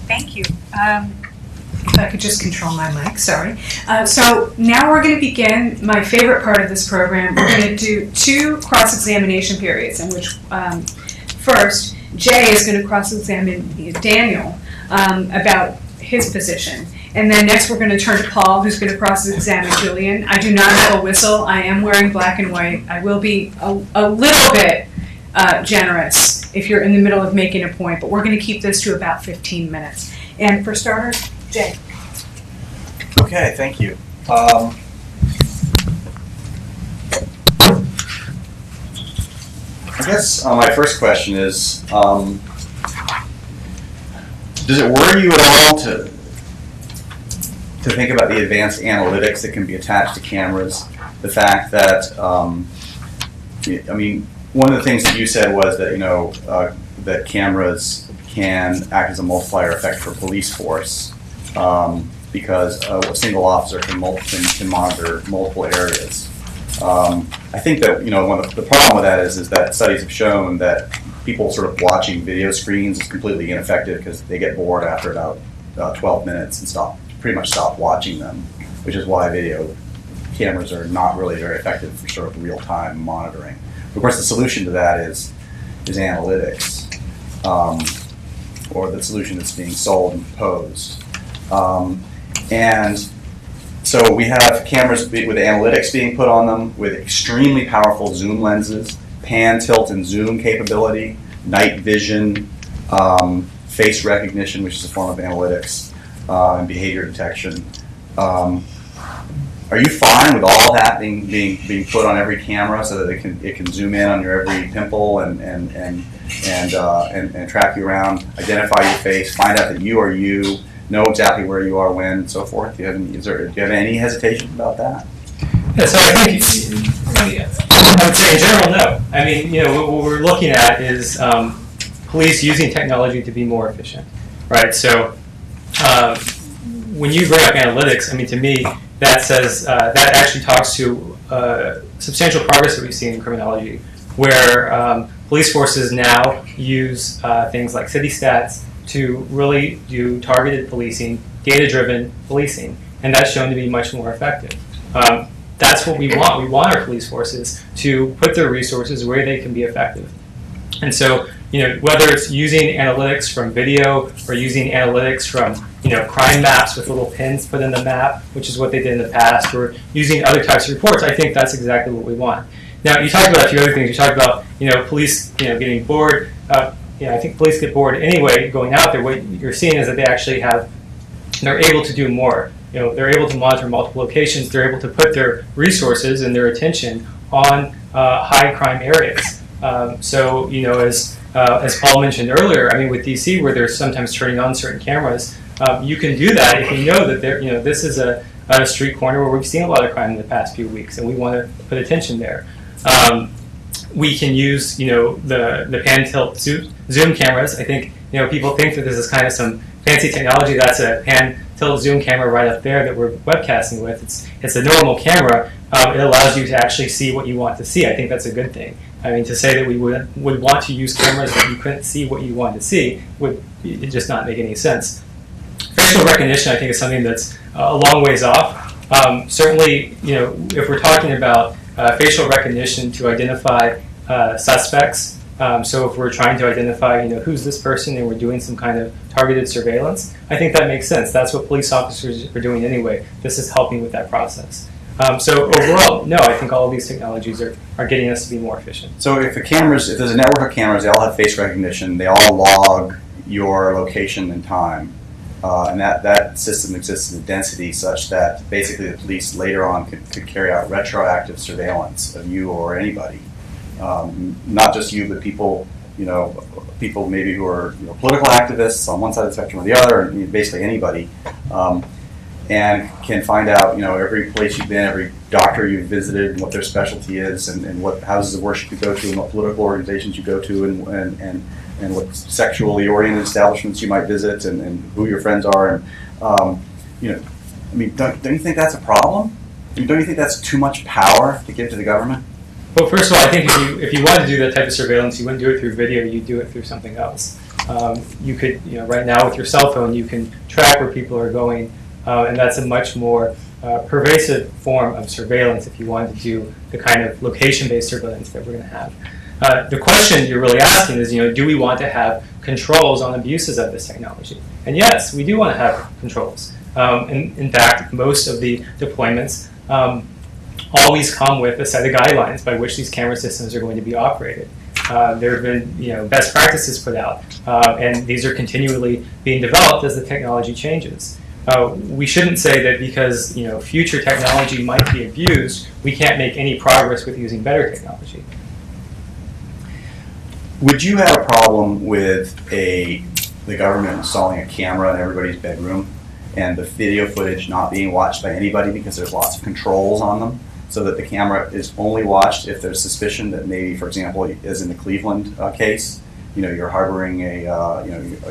S2: Thank you. If I could just control my mic, sorry. So now we're going to begin my favorite part of this program. We're going to do 2 cross-examination periods in which first, Jay is going to cross-examine Daniel about his position. And then next we're going to turn to Paul, who's going to cross-examine Julian. I do not have a whistle. I am wearing black and white. I will be a little bit generous if you're in the middle of making a point, but we're going to keep this to about 15 minutes. And for starters, Jay.
S4: Okay, thank you. I guess my first question is, does it worry you at all to think about the advanced analytics that can be attached to cameras? The fact that, one of the things that you said was that, that cameras can act as a multiplier effect for police force because a single officer can monitor multiple areas. I think that one of the problem with that is that studies have shown that people sort of watching video screens is completely ineffective because they get bored after about 12 minutes and pretty much stop watching them, which is why video cameras are not really very effective for sort of real-time monitoring. Of course, the solution to that is analytics, or the solution that's being sold and proposed. And so we have cameras with analytics being put on them with extremely powerful zoom lenses, pan, tilt, and zoom capability, night vision, face recognition, which is a form of analytics, and behavior detection. Are you fine with all that being put on every camera so that it can zoom in on your every pimple and track you around, identify your face, find out that you are you, know exactly where you are when, and so forth? Do you have any hesitation about that?
S3: Yeah, so I think I would say in general, no. I mean, what we're looking at is police using technology to be more efficient, right? So when you bring up analytics, I mean, to me, that says that actually talks to substantial progress that we've seen in criminology, where police forces now use things like city stats to really do targeted policing, data-driven policing, and that's shown to be much more effective. That's what we want. We want our police forces to put their resources where they can be effective. And so, whether it's using analytics from video or using analytics from, crime maps with little pins put in the map, which is what they did in the past, or using other types of reports, I think that's exactly what we want. Now, you talked about a few other things. You talked about, police, getting bored. I think police get bored anyway going out there. What you're seeing is that they're able to do more. They're able to monitor multiple locations. They're able to put their resources and their attention on high crime areas. As Paul mentioned earlier, I mean, with DC, where they're sometimes turning on certain cameras, you can do that if you know that this is a street corner where we've seen a lot of crime in the past few weeks, and we want to put attention there. We can use, the pan tilt zoom cameras. I think, people think that this is kind of some fancy technology. That's a pan tilt zoom camera right up there that we're webcasting with. It's a normal camera. It allows you to actually see what you want to see. I think that's a good thing. I mean, to say that we would want to use cameras that you couldn't see what you wanted to see would just not make any sense. Facial recognition, I think, is something that's a long ways off. Certainly, if we're talking about facial recognition to identify suspects, so if we're trying to identify, who's this person and we're doing some kind of targeted surveillance, I think that makes sense. That's what police officers are doing anyway. This is helping with that process. So overall, no, I think all of these technologies are getting us to be more efficient.
S4: So if there's a network of cameras, they all have face recognition, they all log your location and time, and that system exists in a density such that basically the police later on could carry out retroactive surveillance of you or anybody. Not just you, but people maybe who are political activists on one side of the spectrum or the other, and basically anybody. And can find out, every place you've been, every doctor you've visited, and what their specialty is, and what houses of worship you go to, and what political organizations you go to, and what sexually oriented establishments you might visit, and who your friends are. And don't you think that's a problem? Don't you think that's too much power to give to the government?
S3: Well, first of all, I think if you wanted to do that type of surveillance, you wouldn't do it through video. You'd do it through something else. You could, right now with your cell phone, you can track where people are going. And that's a much more pervasive form of surveillance if you wanted to do the kind of location-based surveillance that we're going to have. The question you're really asking is, do we want to have controls on abuses of this technology? And yes, we do want to have controls. In fact, most of the deployments always come with a set of guidelines by which these camera systems are going to be operated. There have been best practices put out, and these are continually being developed as the technology changes. We shouldn't say that because future technology might be abused, we can't make any progress with using better technology.
S4: Would you have a problem with the government installing a camera in everybody's bedroom and the video footage not being watched by anybody because there's lots of controls on them, so that the camera is only watched if there's suspicion that maybe, for example, as in the Cleveland case, you're harboring a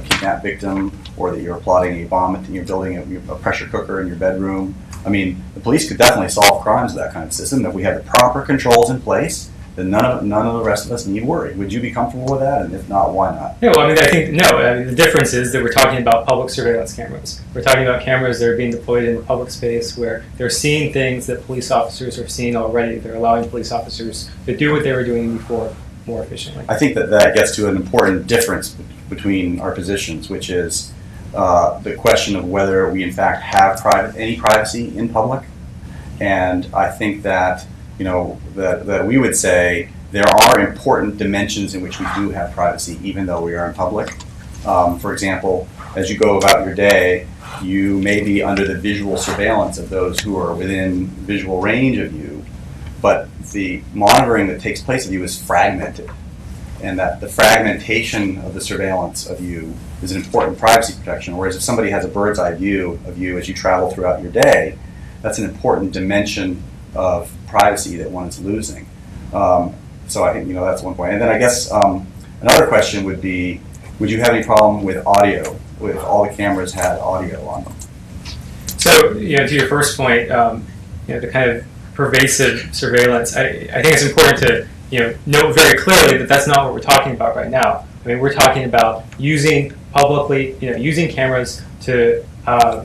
S4: kidnapped victim, or that you're plotting a bomb and you're building a pressure cooker in your bedroom? I mean, the police could definitely solve crimes with that kind of system. If we have the proper controls in place, then none of the rest of us need worry. Would you be comfortable with that? And if not, why not?
S3: Yeah, well, I think the difference is that we're talking about public surveillance cameras. We're talking about cameras that are being deployed in the public space where they're seeing things that police officers are seeing already. They're allowing police officers to do what they were doing before more efficiently.
S4: I think that gets to an important difference between our positions, which is the question of whether we in fact have any privacy in public. And I think that that we would say there are important dimensions in which we do have privacy, even though we are in public. For example, as you go about your day, you may be under the visual surveillance of those who are within visual range of you, but the monitoring that takes place of you is fragmented, and that the fragmentation of the surveillance of you is an important privacy protection. Whereas if somebody has a bird's eye view of you as you travel throughout your day, that's an important dimension of privacy that one is losing. So I think that's one point. And then I guess another question would be, would you have any problem with audio, if all the cameras had audio on them?
S3: So to your first point, the kind of pervasive surveillance, I think it's important to note very clearly that that's not what we're talking about right now. I mean, we're talking about using using cameras to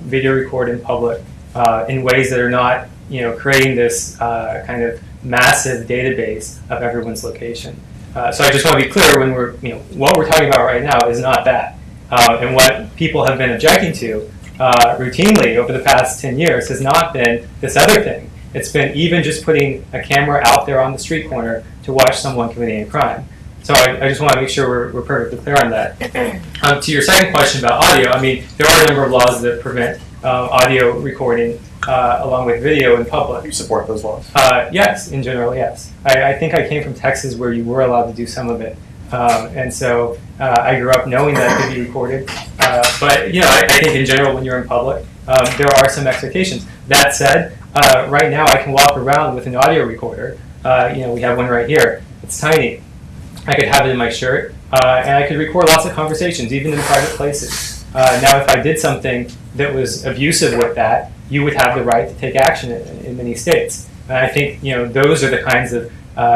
S3: video record in public in ways that are not creating this kind of massive database of everyone's location. So I just want to be clear, when what we're talking about right now is not that. And what people have been objecting to routinely over the past 10 years has not been this other thing. It's been even just putting a camera out there on the street corner to watch someone committing a crime. So I just want to make sure we're perfectly clear on that. To your second question about audio, I mean, there are a number of laws that prevent audio recording along with video in public.
S4: You support those laws?
S3: Yes, in general, yes. I think I came from Texas where you were allowed to do some of it. And so I grew up knowing that it could be recorded. But, you know, I think in general when you're in public, there are some expectations. That said, right now I can walk around with an audio recorder. You know, we have one right here. It's tiny. I could have it in my shirt, and I could record lots of conversations, even in private places. Now, if I did something that was abusive with that, you would have the right to take action in many states. And I think, you know, those are the kinds of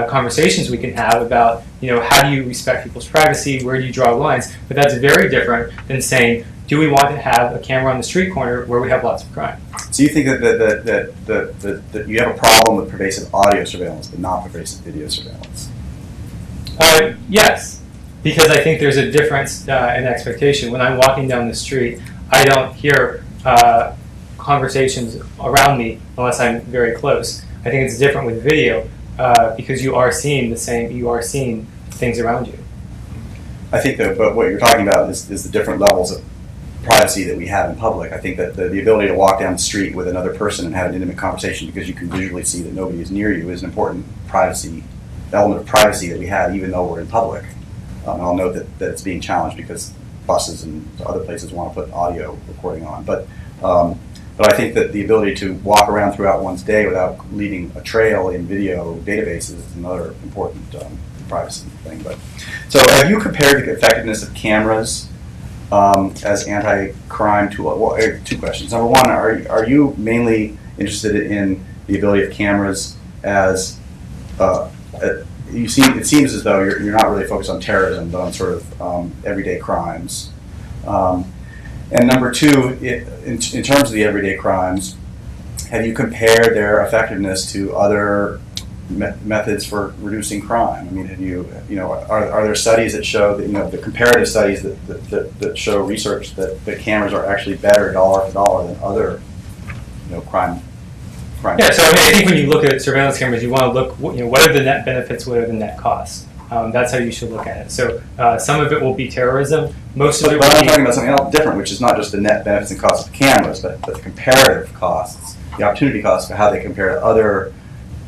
S3: conversations we can have about, you know, how do you respect people's privacy, where do you draw lines? But that's very different than saying, do we want to have a camera on the street corner where we have lots of crime?
S4: So you think that you have a problem with pervasive audio surveillance, but not pervasive video surveillance?
S3: Yes, because I think there's a difference in expectation. When I'm walking down the street, I don't hear conversations around me unless I'm very close. I think it's different with video because you are seeing things around you.
S4: I think that, but what you're talking about is the different levels of privacy that we have in public. I think that the ability to walk down the street with another person and have an intimate conversation because you can visually see that nobody is near you is an important element of privacy that we have even though we're in public. And I'll note that it's being challenged because buses and other places want to put audio recording on. But I think that the ability to walk around throughout one's day without leaving a trail in video databases is another important privacy thing. But so have you compared the effectiveness of cameras as anti-crime tool? Well, two questions. Number one, are you mainly interested in the ability of cameras as it seems as though you're not really focused on terrorism, but on sort of everyday crimes. And number two, in terms of the everyday crimes, have you compared their effectiveness to other methods for reducing crime? I mean, are there studies that show that the comparative studies that show research that cameras are actually better dollar for dollar than other crime?
S3: Yeah, so I mean, I think when you look at surveillance cameras, you want to look, what are the net benefits, what are the net costs? That's how you should look at it. So some of it will be terrorism. Most of it will be...
S4: But I'm talking about something else different, which is not just the net benefits and costs of the cameras, but the comparative costs, the opportunity costs for how they compare to other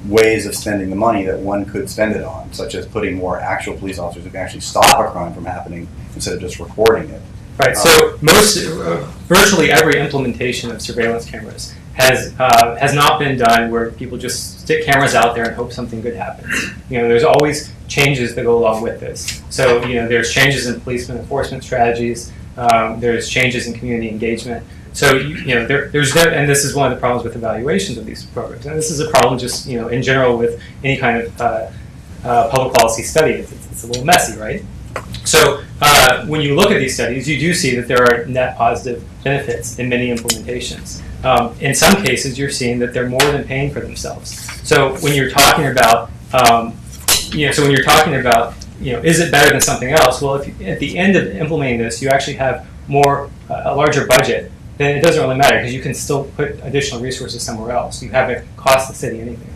S4: ways of spending the money that one could spend it on, such as putting more actual police officers who can actually stop a crime from happening instead of just reporting it.
S3: Right, so virtually every implementation of surveillance cameras has not been done where people just stick cameras out there and hope something good happens. There's always changes that go along with this. So there's changes in policeman enforcement strategies. There's changes in community engagement. So there's and this is one of the problems with evaluations of these programs. And this is a problem just in general with any kind of public policy study. It's a little messy, right? So when you look at these studies, you do see that there are net positive benefits in many implementations. In some cases, you're seeing that they're more than paying for themselves. So when you're talking about, is it better than something else? Well, if at the end of implementing this, you actually have a larger budget, then it doesn't really matter because you can still put additional resources somewhere else. You haven't cost the city anything.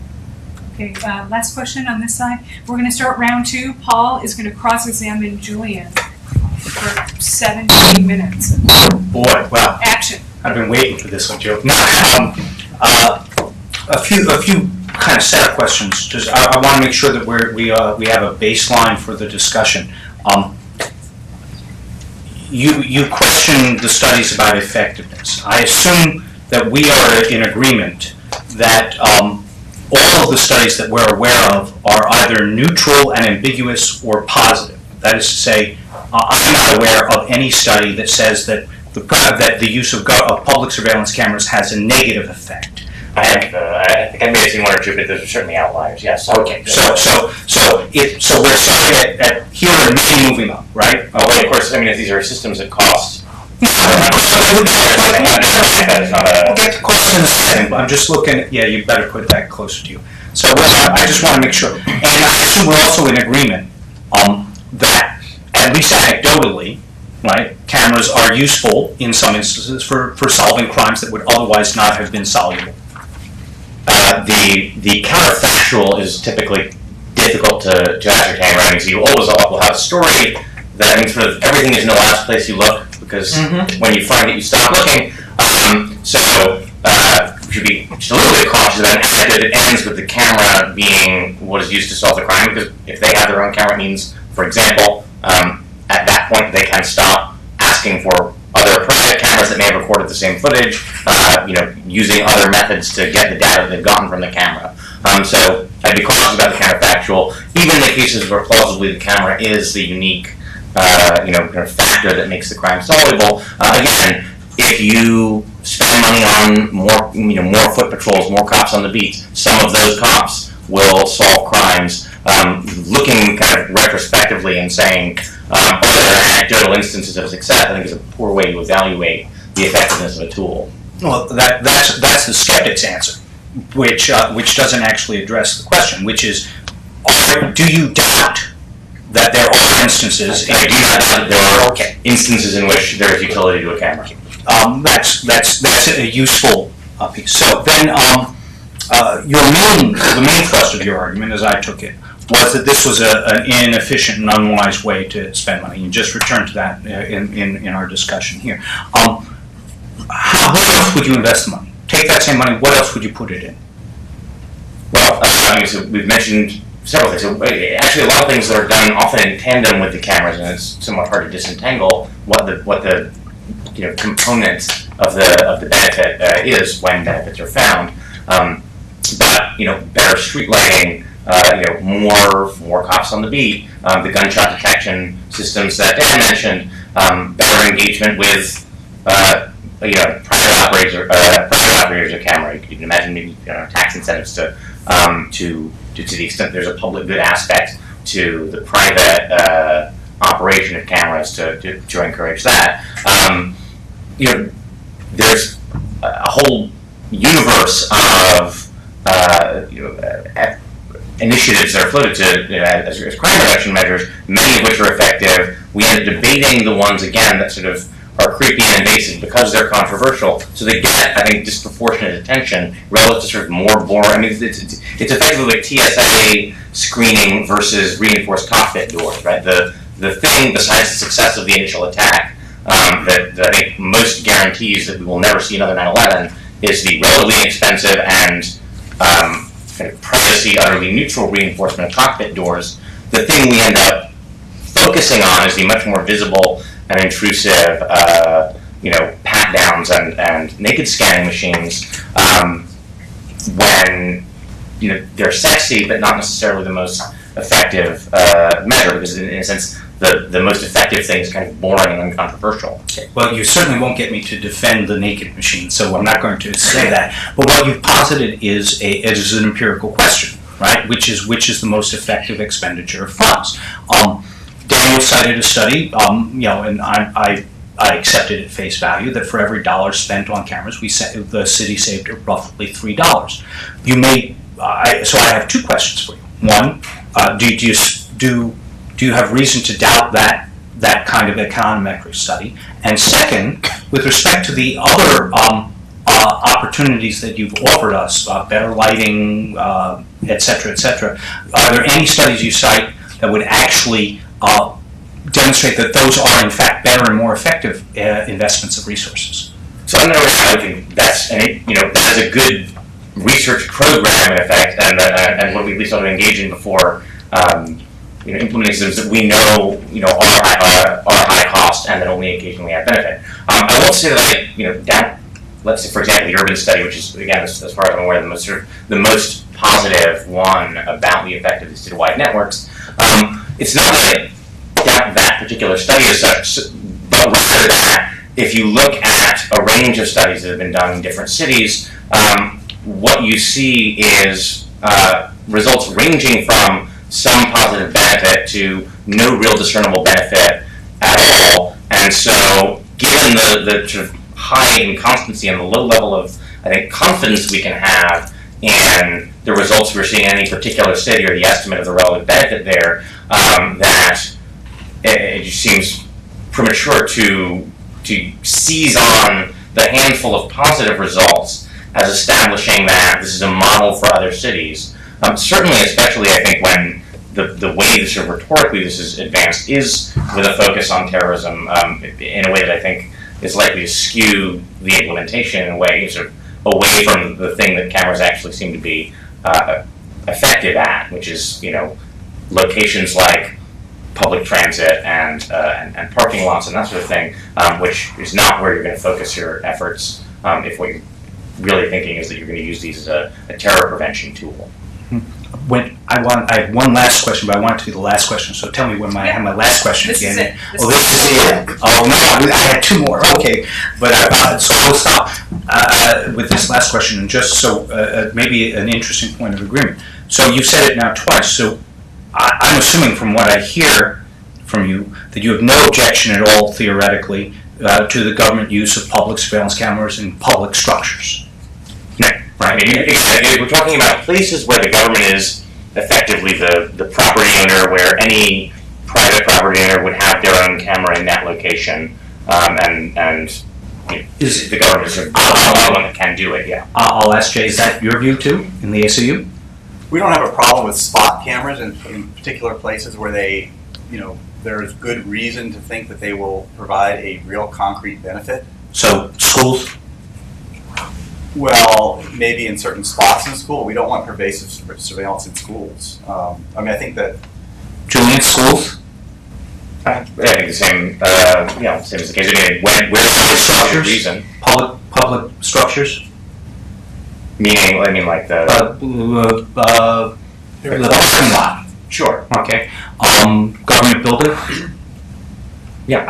S2: Okay, last question on this side. We're going to start round two. Paul is going to cross-examine Julian for 17 minutes.
S5: Boy, wow.
S2: Action.
S5: I've been waiting for this one, Joe. A few kind of set of questions. Just I want to make sure that we have a baseline for the discussion. You questioned the studies about effectiveness. I assume that we are in agreement that all of the studies that we're aware of are either neutral and ambiguous or positive. That is to say, I'm not aware of any study that says that the use of public surveillance cameras has a negative effect.
S6: I think I may have seen one or two, but those are certainly outliers. Yes.
S5: Okay. So we're starting at here and maybe moving up, right?
S6: Well, of course. I mean, if these are systems that cost.
S5: I'm just looking. Yeah, you better put that closer to you. So I just want to make sure, and I assume we're also in agreement that at least anecdotally, right, cameras are useful in some instances for solving crimes that would otherwise not have been solvable.
S6: The counterfactual is typically difficult to ascertain, right? So you always will have a story that means sort of everything is in the last place you look, because when you find it, you stop looking. So you should be just a little bit cautious about an anecdote that ends with the camera being what is used to solve the crime, because if they have their own camera, it means, for example, at that point they can stop asking for other private cameras that may have recorded the same footage, using other methods to get the data they've gotten from the camera. So I'd be cautious about the counterfactual, even in the cases where plausibly the camera is the unique kind of factor that makes the crime solvable. Again, if you spend money on more foot patrols, more cops on the beat, some of those cops will solve crimes. Looking kind of retrospectively and saying, are there anecdotal instances of success, I think is a poor way to evaluate the effectiveness of a tool.
S5: Well, that's the skeptic's answer, which doesn't actually address the question, which is, do you doubt that there are instances?
S6: I do not doubt that there are instances in which there is utility to a camera.
S5: That's a useful piece. So then, the main thrust of your argument, as I took it, was that this was an inefficient and unwise way to spend money. You just returned to that in our discussion here. How else would you invest the money? Take that same money, what else would you put it in?
S6: Well, so we've mentioned several things. So actually, a lot of things that are done often in tandem with the cameras, and it's somewhat hard to disentangle what the component of the benefit is when benefits are found. But better street lighting, more cops on the beat, the gunshot detection systems that Dan mentioned, better engagement with private operators of camera. You can imagine maybe tax incentives to the extent there's a public good aspect to the private operation of cameras to encourage that. There's a whole universe of initiatives that are floated to as crime reduction measures, many of which are effective. We end up debating the ones again that sort of are creepy and invasive because they're controversial. So they get, I think, disproportionate attention relative to sort of more boring. I mean, it's effectively like TSA screening versus reinforced cockpit doors, right? The thing, besides the success of the initial attack, that I think most guarantees that we will never see another 9/11 is the relatively inexpensive and kind of privacy utterly neutral reinforcement of cockpit doors. The thing we end up focusing on is the much more visible and intrusive, pat downs and naked scanning machines. When they're sexy, but not necessarily the most effective measure, because in a sense, the most effective thing is kind of boring and uncontroversial.
S5: Okay. Well, you certainly won't get me to defend the naked machine, so I'm not going to say that. But what you've posited is an empirical question, right? Which is the most effective expenditure of funds. Daniel cited a study, and I accepted at face value that for every $1 spent on cameras, the city saved roughly $3. So I have two questions for you. One, do you have reason to doubt that kind of econometric study? And second, with respect to the other opportunities that you've offered us, better lighting, et cetera, are there any studies you cite that would actually demonstrate that those are in fact better and more effective investments of resources?
S6: So I'm not really that's that is a good research program in effect, and what we at least ought to engage in before implementing systems that we know are high cost and that only occasionally have benefit. I won't say that let's say for example the urban study, which is again as far as I'm aware the most positive one about the effect of these citywide networks. It's not that I doubt that particular study as such, but rather that if you look at a range of studies that have been done in different cities, what you see is results ranging from some positive benefit to no real discernible benefit at all. And so given the sort of high inconstancy and the low level of, I think, confidence we can have in the results we're seeing in any particular city or the estimate of the relative benefit there, that it just seems premature to seize on the handful of positive results as establishing that this is a model for other cities. Certainly, especially I think when the way that sort of rhetorically this is advanced is with a focus on terrorism in a way that I think is likely to skew the implementation in a way sort of away from the thing that cameras actually seem to be effective at, which is locations like public transit and parking lots and that sort of thing, which is not where you're going to focus your efforts if what you're really thinking is that you're going to use these as a terror prevention tool.
S5: I have one last question, but I want it to be the last question. So tell me when I have my last question
S2: This is
S5: again.
S2: it.
S5: Oh, this is it. Oh no, I had two more. Okay, but so we'll stop with this last question, and just so maybe an interesting point of agreement. So you've said it now twice. So I'm assuming from what I hear from you that you have no objection at all, theoretically, to the government use of public surveillance cameras in public structures.
S6: No, right. We're talking about places where the government is effectively the property owner, where any private property owner would have their own camera in that location, and is the government is the only one that can do it. Yeah.
S5: I'll ask Jay. Is that your view too in the ACU?
S4: We don't have a problem with spot cameras in particular places where they, there is good reason to think that they will provide a real concrete benefit.
S5: So schools.
S4: Well, maybe in certain spots in school. We don't want pervasive surveillance in schools. I think that
S5: Julian, schools.
S6: I think the same. Same as the case. I mean, where's the reason?
S5: Public structures.
S6: Meaning, I mean, like the
S5: parking lot.
S6: Sure.
S5: Okay. Government building.
S6: Yeah,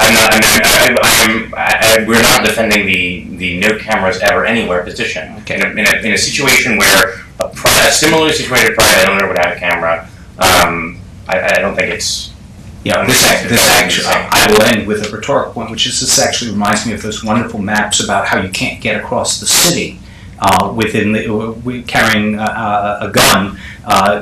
S6: we're not defending the no cameras ever anywhere position.
S5: Okay.
S6: In a situation where a similarly situated private owner would have a camera, I don't think it's.
S5: This actually, I will end with a rhetorical point, which is this actually reminds me of those wonderful maps about how you can't get across the city carrying a gun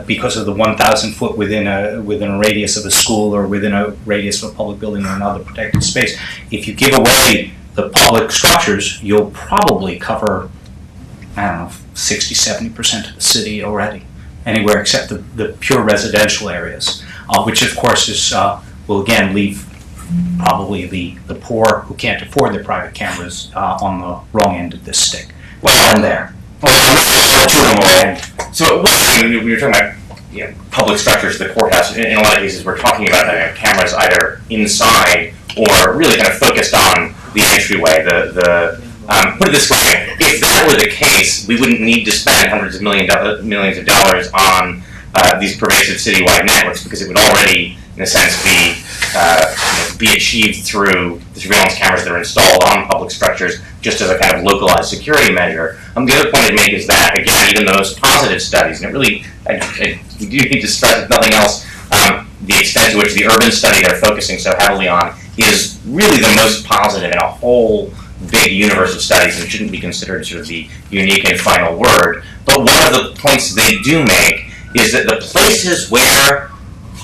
S5: because of the 1,000 foot within a radius of a school or within a radius of a public building or another protected space. If you give away the public structures, you'll probably cover, 60-70% of the city already, anywhere except the pure residential areas, which of course is will again leave probably the poor who can't afford their private cameras on the wrong end of this stick. Well, there.
S6: So when you're talking about public structures, the courthouse, in a lot of cases we're talking about cameras either inside or really kind of focused on the entryway. Put it this way, if that were the case, we wouldn't need to spend hundreds of millions of dollars on these pervasive citywide networks, because it would already, in a sense, be achieved through the surveillance cameras that are installed on public structures, just as a kind of localized security measure. The other point I'd make is that, again, even the most positive studies, and it really, you do need to stress, if nothing else, the extent to which the urban study they're focusing so heavily on is really the most positive in a whole big universe of studies, and shouldn't be considered sort of the unique and final word. But one of the points they do make is that the places where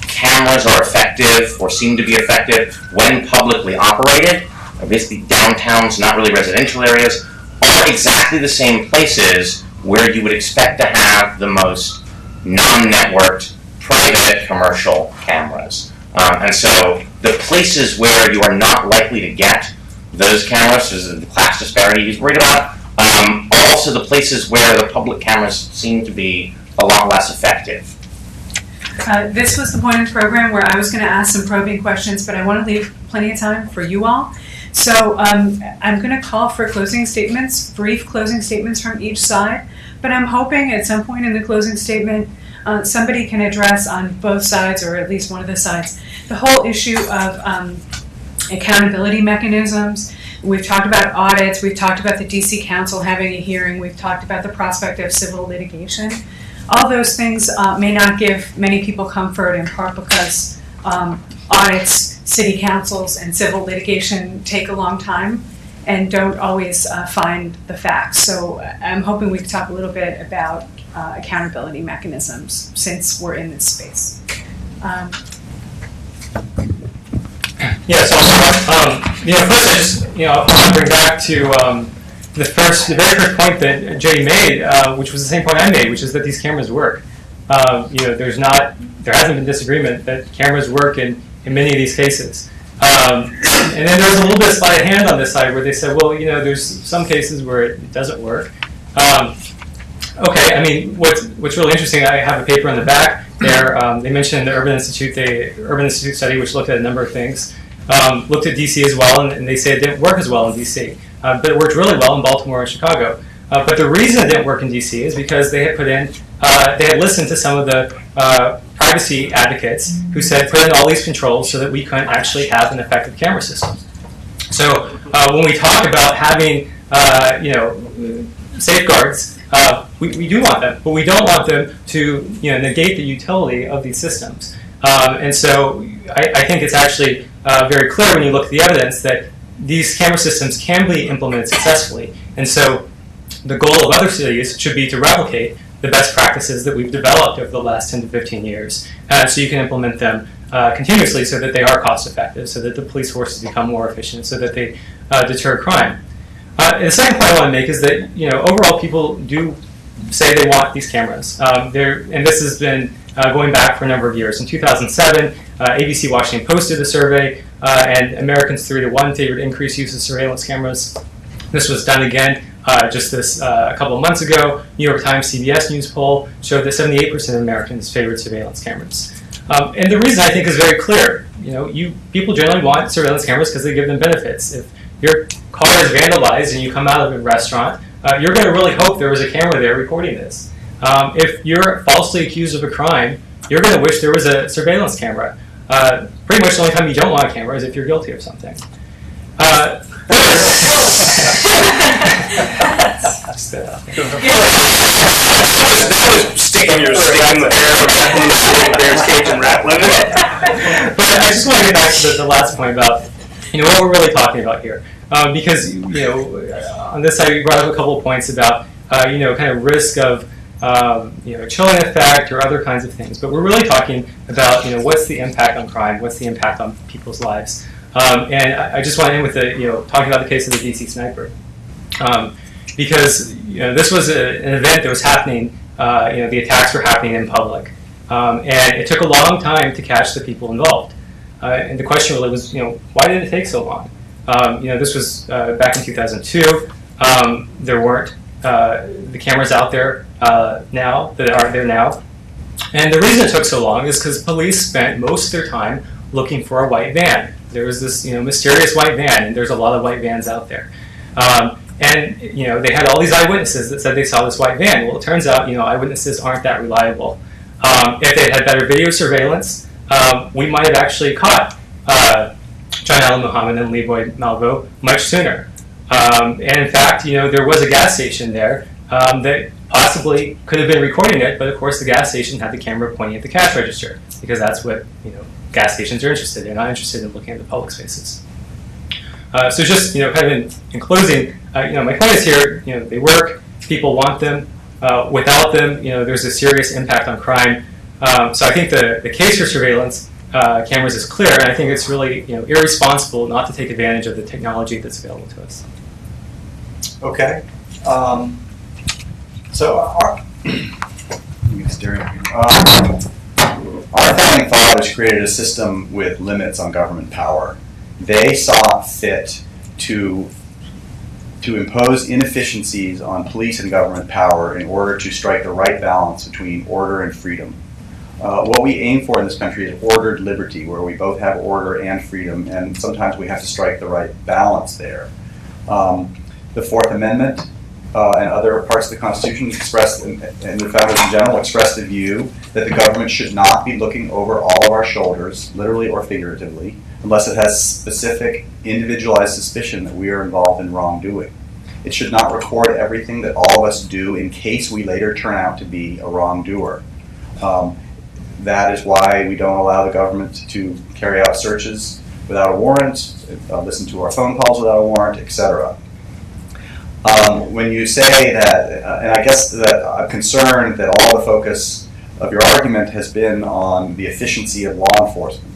S6: cameras are effective or seem to be effective when publicly operated, basically downtowns, not really residential areas, are exactly the same places where you would expect to have the most non-networked private commercial cameras. And so the places where you are not likely to get those cameras, this is the class disparity he's worried about, are also the places where the public cameras seem to be a lot less effective.
S2: This was the point in the program where I was going to ask some probing questions, but I want to leave plenty of time for you all. So I'm going to call for closing statements, brief closing statements from each side, but I'm hoping at some point in the closing statement somebody can address on both sides, or at least one of the sides, the whole issue of accountability mechanisms. We've talked about audits, we've talked about the DC Council having a hearing, we've talked about the prospect of civil litigation. All those things may not give many people comfort, in part because audits, city councils, and civil litigation take a long time and don't always find the facts. So I'm hoping we can talk a little bit about accountability mechanisms since we're in this space.
S3: Yeah, so first I just I want to bring back to the very first point that Jay made, which was the same point I made, which is that these cameras work. There hasn't been disagreement that cameras work in many of these cases. And then there's a little bit of sleight of hand on this side where they said, well, there's some cases where it doesn't work. Okay, I mean, what's really interesting, I have a paper in the back there. They mentioned the Urban Institute study, which looked at a number of things. Looked at DC as well, and they say it didn't work as well in DC. But it worked really well in Baltimore and Chicago. But the reason it didn't work in DC is because they had listened to some of the privacy advocates who said, put in all these controls so that we couldn't actually have an effective camera system. So when we talk about having, safeguards, we do want them, but we don't want them to, negate the utility of these systems. And so I think it's actually very clear when you look at the evidence that these camera systems can be implemented successfully. And so the goal of other cities should be to replicate the best practices that we've developed over the last 10 to 15 years. So you can implement them continuously so that they are cost effective, so that the police forces become more efficient, so that they deter crime. And the second point I want to make is that overall people do say they want these cameras. And this has been going back for a number of years. In 2007, ABC Washington Post did a survey, and Americans 3-to-1 favored increased use of surveillance cameras. This was done again just a couple of months ago. New York Times CBS News poll showed that 78% of Americans favored surveillance cameras. And the reason I think is very clear. People generally want surveillance cameras because they give them benefits. If your car is vandalized and you come out of a restaurant, you're going to really hope there was a camera there recording this. If you're falsely accused of a crime, you're going to wish there was a surveillance camera. Pretty much the only time you don't want a camera is if you're guilty of something.
S7: Sticking your stick in the bear's cage and rattling it.
S3: But I just want to get back to the last point about what we're really talking about here, because on this side we brought up a couple of points about kind of risk of chilling effect or other kinds of things, but we're really talking about what's the impact on crime, what's the impact on people's lives. And I just want to end with talking about the case of the DC sniper, because this was an event that was happening. The attacks were happening in public, and it took a long time to catch the people involved. And the question really was, why did it take so long? This was back in 2002. There weren't the cameras out there now that are there now, and the reason it took so long is because police spent most of their time looking for a white van. There was this, mysterious white van, and there's a lot of white vans out there. And they had all these eyewitnesses that said they saw this white van. Well, it turns out, eyewitnesses aren't that reliable. If they had better video surveillance, we might have actually caught John Allen Muhammad and Leroy Malvo much sooner. And in fact, there was a gas station there that possibly could have been recording it, but of course the gas station had the camera pointing at the cash register, because that's what gas stations are interested in. They're not interested in looking at the public spaces. So just kind of in closing, my point is here, they work, people want them. Without them, there's a serious impact on crime. So I think the case for surveillance cameras is clear, and I think it's really irresponsible not to take advantage of the technology that's available to us.
S4: Okay. So our founding fathers created a system with limits on government power. They saw fit to impose inefficiencies on police and government power in order to strike the right balance between order and freedom. What we aim for in this country is ordered liberty, where we both have order and freedom, and sometimes we have to strike the right balance there. The Fourth Amendment and other parts of the Constitution expressed, and the founders in general expressed the view that the government should not be looking over all of our shoulders, literally or figuratively, unless it has specific, individualized suspicion that we are involved in wrongdoing. It should not record everything that all of us do in case we later turn out to be a wrongdoer. That is why we don't allow the government to carry out searches without a warrant, listen to our phone calls without a warrant, etc. When you say that, and I guess that I'm concerned that all the focus of your argument has been on the efficiency of law enforcement.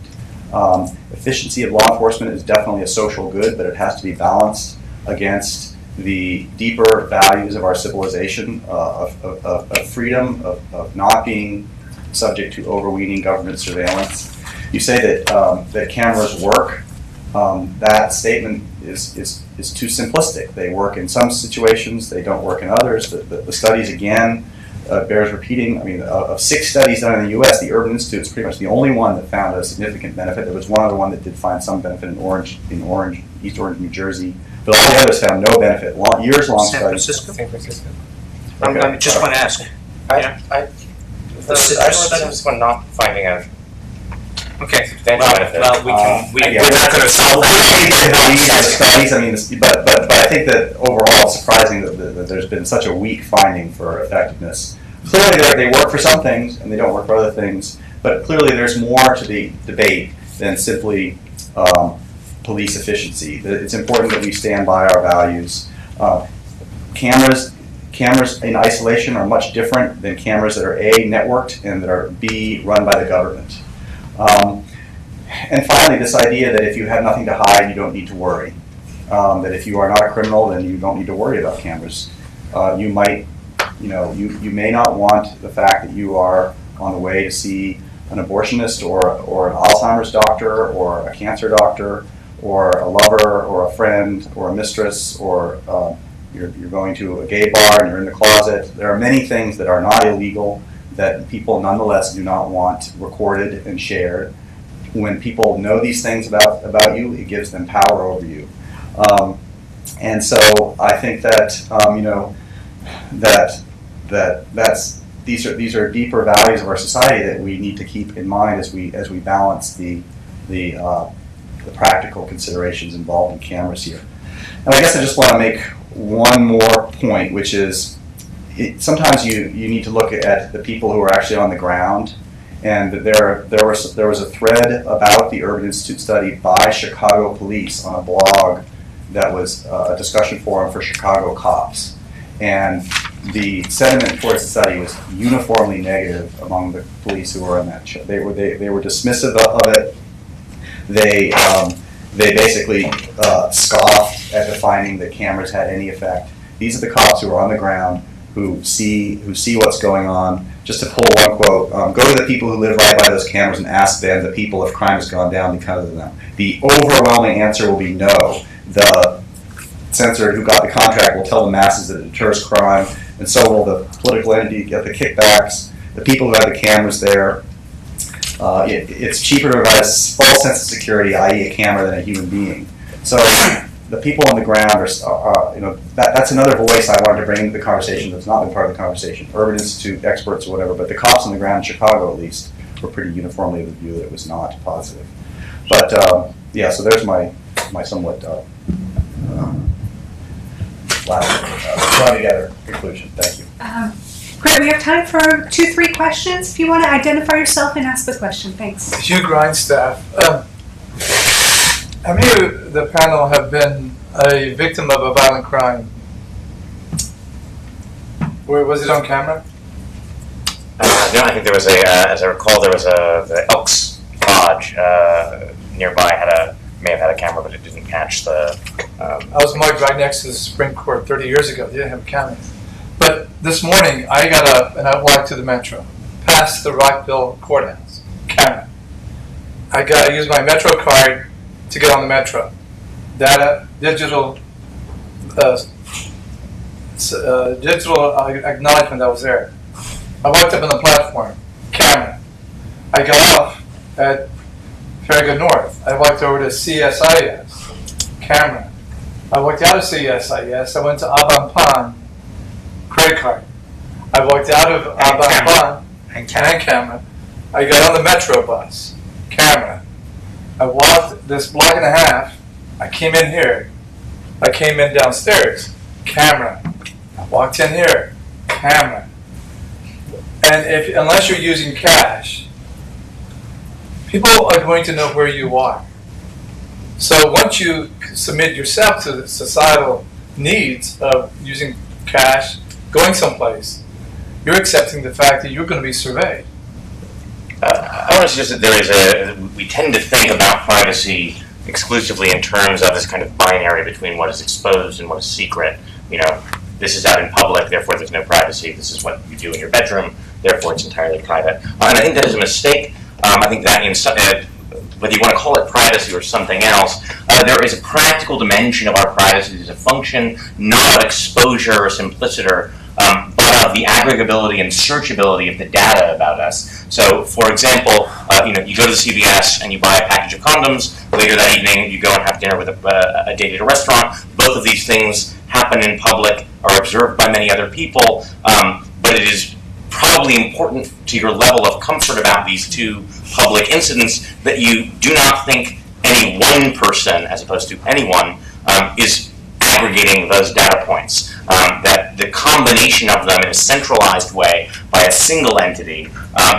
S4: Efficiency of law enforcement is definitely a social good, but it has to be balanced against the deeper values of our civilization, of freedom, of not being subject to overweening government surveillance. You say that cameras work. That statement is too simplistic. They work in some situations, they don't work in others. The studies, again, bears repeating. I mean, of 6 studies done in the U.S., the Urban Institute is pretty much the only one that found a significant benefit. There was one other one that did find some benefit in East Orange, New Jersey, but all the others found no benefit. Years-long
S5: San
S4: studies.
S5: Francisco?
S3: San Francisco.
S5: I just want to ask.
S6: Our study was one not finding a
S5: Okay.
S6: substantial benefit.
S5: Well, we're
S4: Yeah.
S5: not going to solve that.
S4: Studies, I mean, but I think that overall it's surprising that there's been such a weak finding for effectiveness. Clearly, they work for some things and they don't work for other things, but clearly there's more to the debate than simply police efficiency. It's important that we stand by our values. Cameras in isolation are much different than cameras that are A, networked, and that are B, run by the government. And finally, this idea that if you have nothing to hide, you don't need to worry. That if you are not a criminal, then you don't need to worry about cameras. You may not want the fact that you are on the way to see an abortionist or an Alzheimer's doctor or a cancer doctor or a lover or a friend or a mistress or you're going to a gay bar and you're in the closet. There are many things that are not illegal that people nonetheless do not want recorded and shared. When people know these things about you, it gives them power over you. And so I think that these are deeper values of our society that we need to keep in mind as we balance the practical considerations involved in cameras here. And I guess I just want to make one more point, which is sometimes you need to look at the people who are actually on the ground. And there was a thread about the Urban Institute study by Chicago police on a blog that was a discussion forum for Chicago cops. And the sentiment towards the study was uniformly negative among the police who were on that show. They were dismissive of it. They basically scoffed at the finding that cameras had any effect. These are the cops who are on the ground, who see what's going on. Just to pull one quote, go to the people who live right by those cameras and ask them, the people, if crime has gone down because of them. The overwhelming answer will be no. The censor who got the contract will tell the masses that it deters crime, and so will the political entity get the kickbacks. The people who have the cameras there, it's cheaper to provide a false sense of security, i.e. a camera, than a human being. So the people on the ground are that's another voice I wanted to bring into the conversation that's not been part of the conversation. Urban Institute experts or whatever, but the cops on the ground in Chicago, at least, were pretty uniformly of the view that it was not positive. But so there's my somewhat together conclusion. Thank you.
S2: Great, we have time for 2-3 questions. If you want to identify yourself and ask the question, thanks.
S8: Hugh Grindstaff. How many of the panel have been a victim of a violent crime? Was it on camera?
S6: No, I think there was as I recall, there was the Elks Lodge nearby may have had a camera, but it didn't catch the.
S8: I was marked right next to the Supreme Court 30 years ago. They didn't have a camera. But this morning, I got up and I walked to the Metro, past the Rockville Courthouse. Camera. I used my Metro card to get on the Metro. Data, digital acknowledgement that was there. I walked up on the platform. Camera. I got off at Farragut North. I walked over to CSIS. Camera. I walked out of CSIS. I went to Aban credit card. I walked out of Aban and camera. I got on the Metro bus. Camera. I walked this block and a half. I came in here. I came in downstairs. Camera. I walked in here. Camera. And unless you're using cash, people are going to know where you are. So once you submit yourself to the societal needs of using cash, going someplace, you're accepting the fact that you're going to be surveyed.
S6: I want to suggest that we tend to think about privacy exclusively in terms of this kind of binary between what is exposed and what is secret. this is out in public, therefore there's no privacy. This is what you do in your bedroom, therefore it's entirely private. And I think that is a mistake. I think that whether you want to call it privacy or something else, there is a practical dimension of our privacy as a function, not of exposure or simpliciter, but of the aggregability and searchability of the data about us. So, for example, you go to CVS and you buy a package of condoms. Later that evening, you go and have dinner with a date at a restaurant. Both of these things happen in public, are observed by many other people, but it is probably important to your level of comfort about these two public incidents that you do not think any one person, as opposed to anyone, is aggregating those data points. That the combination of them in a centralized way by a single entity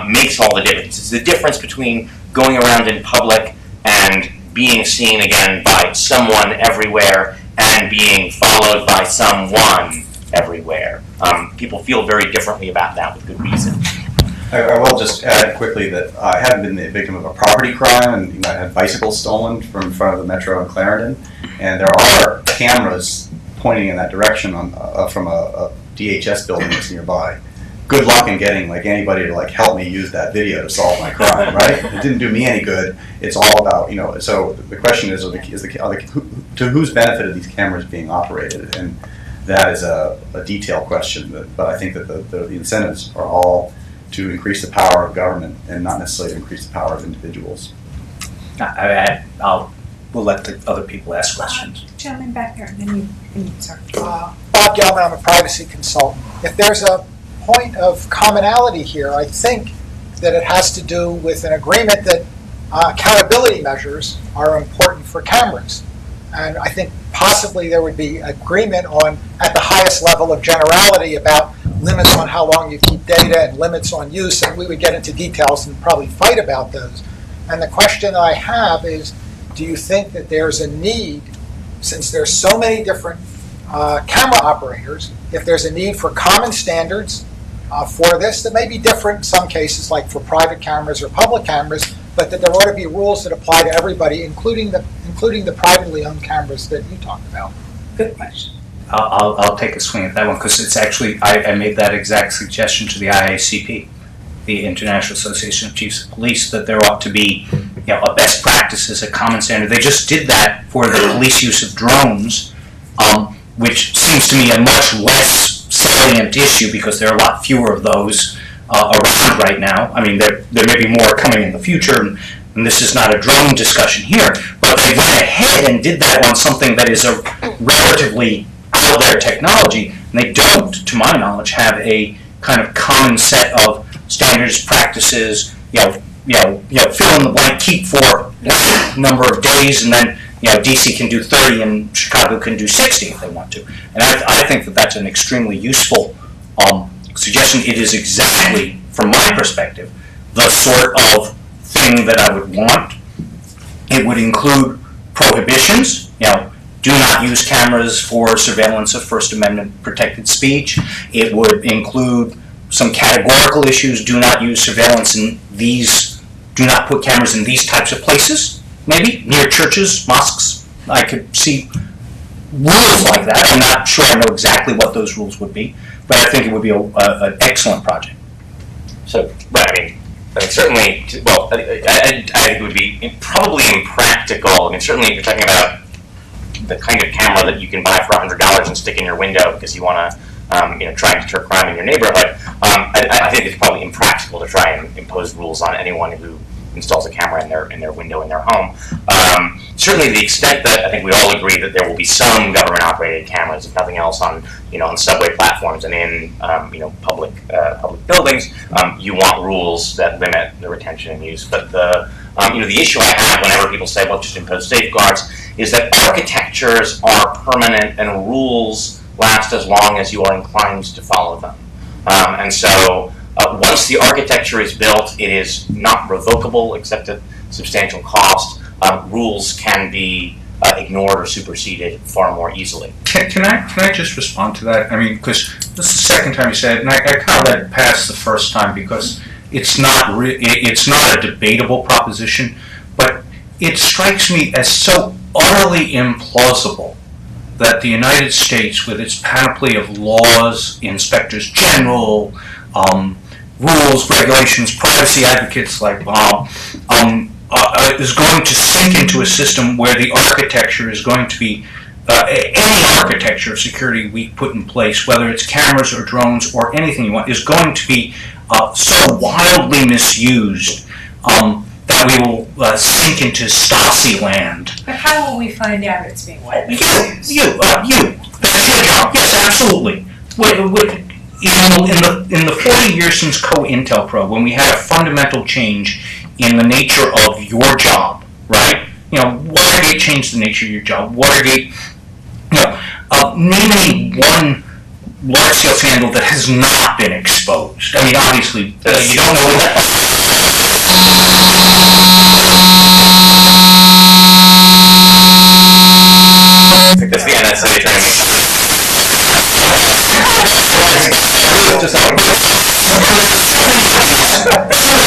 S6: makes all the difference. It's the difference between going around in public and being seen again by someone everywhere and being followed by someone everywhere. People feel very differently about that with good reason.
S4: I will just add quickly that I haven't been the victim of a property crime, and I had bicycles stolen from in front of the Metro in Clarendon, and there are cameras pointing in that direction from a DHS building that's nearby. Good luck in getting anybody to help me use that video to solve my crime, right? It didn't do me any good. It's all about So the question is, to whose benefit are these cameras being operated? And that is a detailed question. But I think that the incentives are all to increase the power of government and not necessarily to increase the power of individuals.
S5: We'll let the other people ask questions.
S2: Gentleman back there, and then you sorry.
S9: Bob Gelman, I'm a privacy consultant. If there's a point of commonality here, I think that it has to do with an agreement that accountability measures are important for cameras. And I think possibly there would be agreement at the highest level of generality about limits on how long you keep data and limits on use, and we would get into details and probably fight about those. And the question I have is, do you think that there's a need, since there's so many different camera operators, if there's a need for common standards for this that may be different in some cases, like for private cameras or public cameras, but that there ought to be rules that apply to everybody, including the privately owned cameras that you talked about?
S2: Good question.
S5: I'll take a swing at that one, because it's actually, I made that exact suggestion to the IACP, the International Association of Chiefs of Police, that there ought to be a best practices, a common standard. They just did that for the police use of drones, which seems to me a much less salient issue because there are a lot fewer of those around right now. I mean, there may be more coming in the future, and this is not a drone discussion here, but they went ahead and did that on something that is a relatively out there technology, and they don't, to my knowledge, have a kind of common set of standards, practices, fill in the blank, keep for a number of days, and then DC can do 30 and Chicago can do 60 if they want to. And I think that that's an extremely useful suggestion. It is exactly, from my perspective, the sort of thing that I would want. It would include prohibitions, do not use cameras for surveillance of First Amendment protected speech. It would include some categorical issues. Do not use surveillance in these, do not put cameras in these types of places, maybe, near churches, mosques. I could see rules like that. I'm not sure I know exactly what those rules would be, but I think it would be an excellent project.
S6: So, certainly, well, I think it would be probably impractical. I mean, certainly if you're talking about the kind of camera that you can buy for $100 and stick in your window because you want to, try and deter crime in your neighborhood, I think it's probably impractical to try and impose rules on anyone who installs a camera in their window in their home. Certainly, to the extent that I think we all agree that there will be some government-operated cameras, if nothing else, on subway platforms and in public buildings, you want rules that limit the retention and use. But the issue I have whenever people say, well, just impose safeguards, is that architectures are permanent and rules last as long as you are inclined to follow them. And so once the architecture is built, it is not revocable except at substantial cost. Rules can be ignored or superseded far more easily.
S5: Can I just respond to that? I mean, because this is the second time you said it, and I kind of let it pass the first time because it's not a debatable proposition, but it strikes me as so utterly implausible that the United States, with its panoply of laws, inspectors general, rules, regulations, privacy advocates like Bob, is going to sink into a system where the architecture is going to be any architecture of security we put in place, whether it's cameras or drones or anything you want, is going to be so wildly misused that we will sink into Stasi land.
S2: But how will we find out it's being widely used?
S5: You. That's your job. Yes, absolutely. In the 40 years since COINTELPRO, when we had a fundamental change in the nature of your job, right? Watergate changed the nature of your job. Watergate, name me one large-scale scandal that has not been exposed. I mean, obviously, you don't know
S6: I think that's the NSA trying to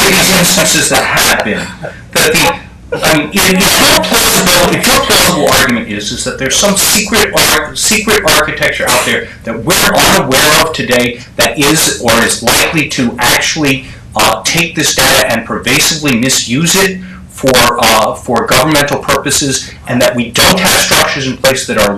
S5: these instances that have been, if your plausible argument is that there's some secret architecture out there that we're unaware of today that is or is likely to actually take this data and pervasively misuse it for governmental purposes, and that we don't have structures in place that are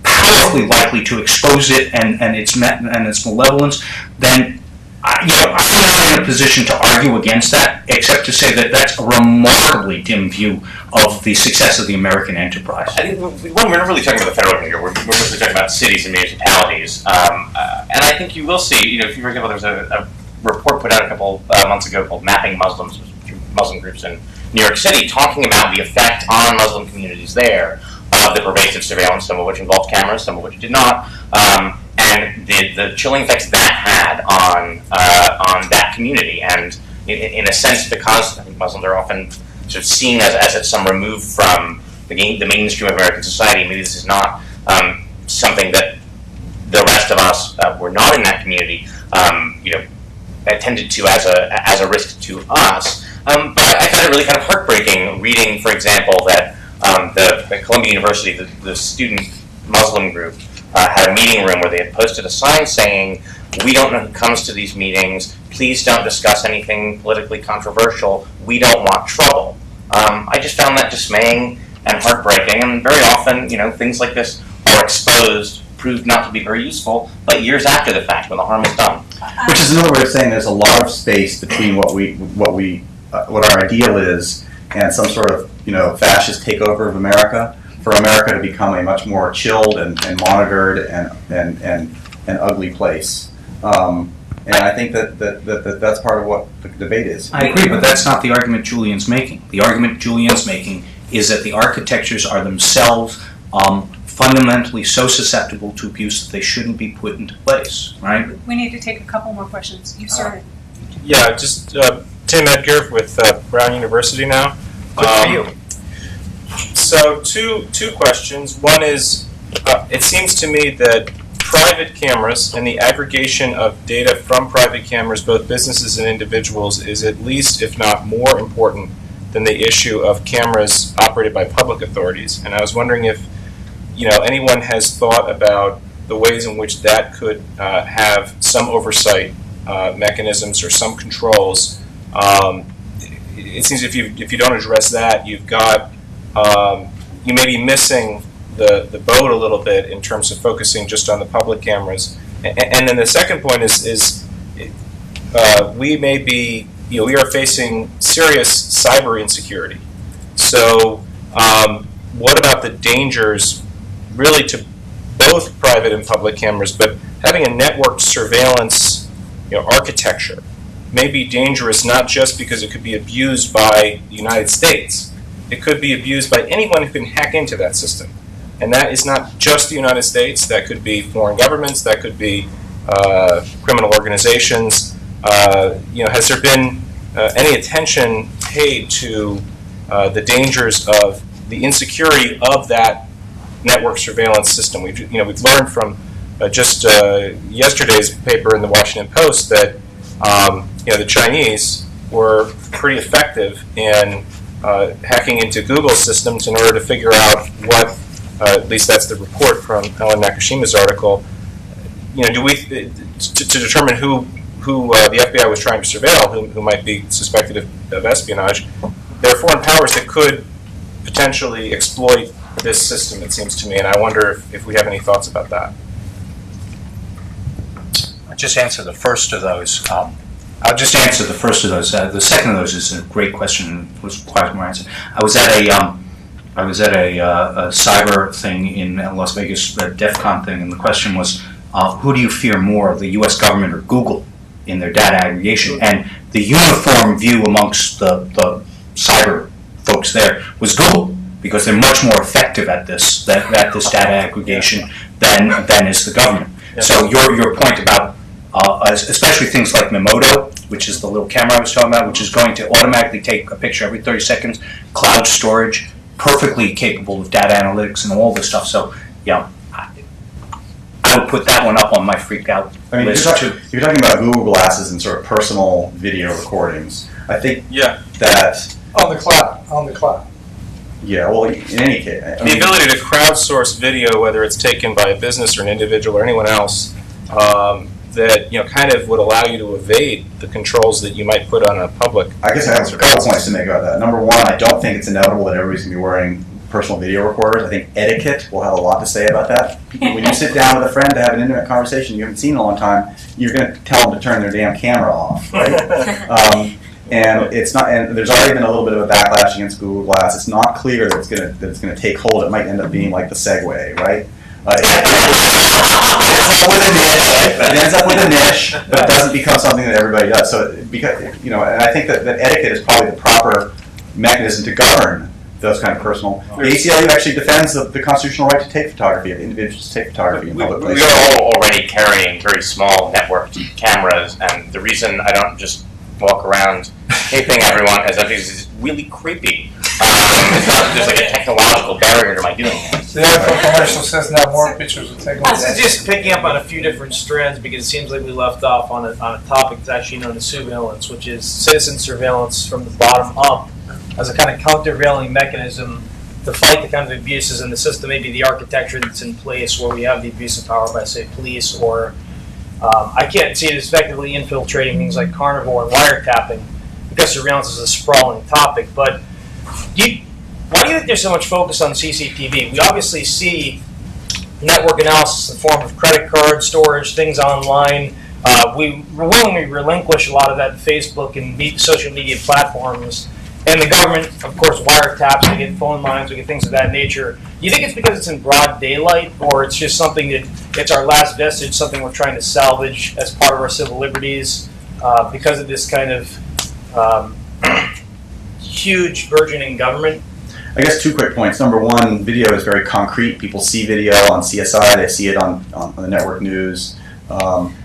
S5: powerfully likely to expose it and its malevolence, then I'm not in a position to argue against that, except to say that that's a remarkably dim view of the success of the American enterprise.
S6: I think we're not really talking about the federal government here. We're mostly talking about cities and municipalities. And I think you will see, if you for example, there was a report put out a couple months ago called Mapping Muslims, Muslim groups in New York City, talking about the effect on Muslim communities there of the pervasive surveillance, some of which involved cameras, some of which did not, and the chilling effects that had on that community. And in a sense, because I think Muslims are often sort of seen as at some remove from the mainstream of American society, maybe this is not something that the rest of us who are not in that community, attended to as a risk to us. But I found it really kind of heartbreaking reading, for example, that the Columbia University, the student Muslim group, had a meeting room where they had posted a sign saying, "We don't know who comes to these meetings. Please don't discuss anything politically controversial. We don't want trouble." I just found that dismaying and heartbreaking. And very often, things like this are exposed, proved not to be very useful, but years after the fact, when the harm is done.
S4: Which is another way of saying there's a lot of space between what our ideal is and some sort of fascist takeover of America, for America to become a much more chilled and monitored and ugly place. And I think that's part of what the debate is.
S5: I agree, but that's not the argument Julian's making. The argument Julian's making is that the architectures are themselves fundamentally so susceptible to abuse that they shouldn't be put into place, right?
S2: We need to take a couple more questions. You started.
S10: Yeah, just Tim Edgar with Brown University now.
S5: Good for you.
S10: So two questions. One is, it seems to me that private cameras and the aggregation of data from private cameras, both businesses and individuals, is at least, if not more important than the issue of cameras operated by public authorities. And I was wondering if anyone has thought about the ways in which that could have some oversight mechanisms or some controls. It seems if you don't address that, you've got you may be missing the boat a little bit in terms of focusing just on the public cameras. And then the second point is we may be we are facing serious cyber insecurity. So what about the dangers really to both private and public cameras, but having a networked surveillance architecture may be dangerous not just because it could be abused by the United States. It could be abused by anyone who can hack into that system. And that is not just the United States. That could be foreign governments. That could be criminal organizations. Has there been any attention paid to the dangers of the insecurity of that network surveillance system? We've learned from just yesterday's paper in the Washington Post that the Chinese were pretty effective in hacking into Google systems in order to figure out what at least that's the report from Ellen Nakashima's article. Do we to determine who the FBI was trying to surveil, who might be suspected of espionage? There are foreign powers that could potentially exploit this system, it seems to me, and I wonder if we have any thoughts about that.
S5: I'll just answer the first of those. The second of those is a great question. It requires more answer. I was at a cyber thing in Las Vegas, a DEF CON thing, and the question was, who do you fear more, the U.S. government or Google in their data aggregation? And the uniform view amongst the cyber folks there was Google, because they're much more effective at this data aggregation than is the government.
S10: Yeah.
S5: So your point about especially things like Memodo, which is the little camera I was talking about, which is going to automatically take a picture every 30 seconds, cloud storage, perfectly capable of data analytics and all this stuff. So, yeah, I would put that one up on my freak out list too.
S4: You're talking about Google Glasses and sort of personal video recordings. I think that
S8: On the cloud.
S4: Yeah, well, in any case,
S10: The ability to crowdsource video, whether it's taken by a business or an individual or anyone else, that kind of would allow you to evade the controls that you might put on a public.
S4: I guess I have a couple points to make about that. Number one, I don't think it's inevitable that everybody's going to be wearing personal video recorders. I think etiquette will have a lot to say about that. When you sit down with a friend to have an intimate conversation you haven't seen in a long time, you're going to tell them to turn their damn camera off, right? And it's not. And there's already been a little bit of a backlash against Google Glass. It's not clear that it's going to take hold. It might end up being like the Segway, right? It ends up with a niche, but it doesn't become something that everybody does. So, and I think that etiquette is probably the proper mechanism to govern those kind of personal. The ACLU actually defends the constitutional right to take photography, of individuals to take photography in public places.
S6: We are all already carrying very small networked cameras, and the reason I don't just walk around taping everyone is that it's really creepy. It's not just like a technological barrier to my doing it.
S8: The iPhone commercial says now more pictures will take
S11: This is just picking up on a few different strands, because it seems like we left off on a topic that's actually known as surveillance, which is citizen surveillance from the bottom up as a kind of countervailing mechanism to fight the kind of abuses in the system, maybe the architecture that's in place where we have the abuse of power by, say, police, or I can't see it as effectively infiltrating things like carnivore and wiretapping, because surveillance is a sprawling topic. But why do you think there's so much focus on CCTV? We obviously see network analysis in the form of credit card storage, things online. We willingly relinquish a lot of that to Facebook and social media platforms. And the government, of course, wiretaps, we get phone lines, we get things of that nature. Do you think it's because it's in broad daylight, or it's just something that it's our last vestige, something we're trying to salvage as part of our civil liberties because of this kind of huge burgeoning government?
S4: I guess 2 quick points. Number one, video is very concrete. People see video on CSI, they see it on the network news,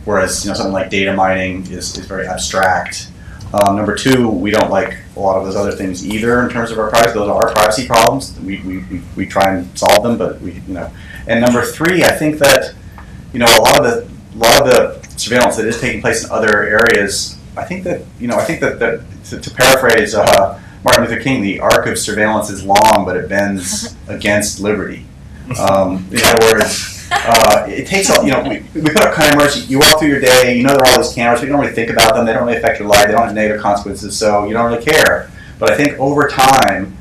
S4: whereas something like data mining is very abstract. Number 2, we don't like a lot of those other things either in terms of our privacy. Those are our privacy problems. We try and solve them, but And number 3, I think that a lot of the surveillance that is taking place in other areas. I think that to paraphrase Martin Luther King, the arc of surveillance is long, but it bends against liberty. In other words, it takes we put up cameras. You walk through your day, there are all these cameras, but you don't really think about them. They don't really affect your life. They don't have negative consequences, so you don't really care. But I think over time,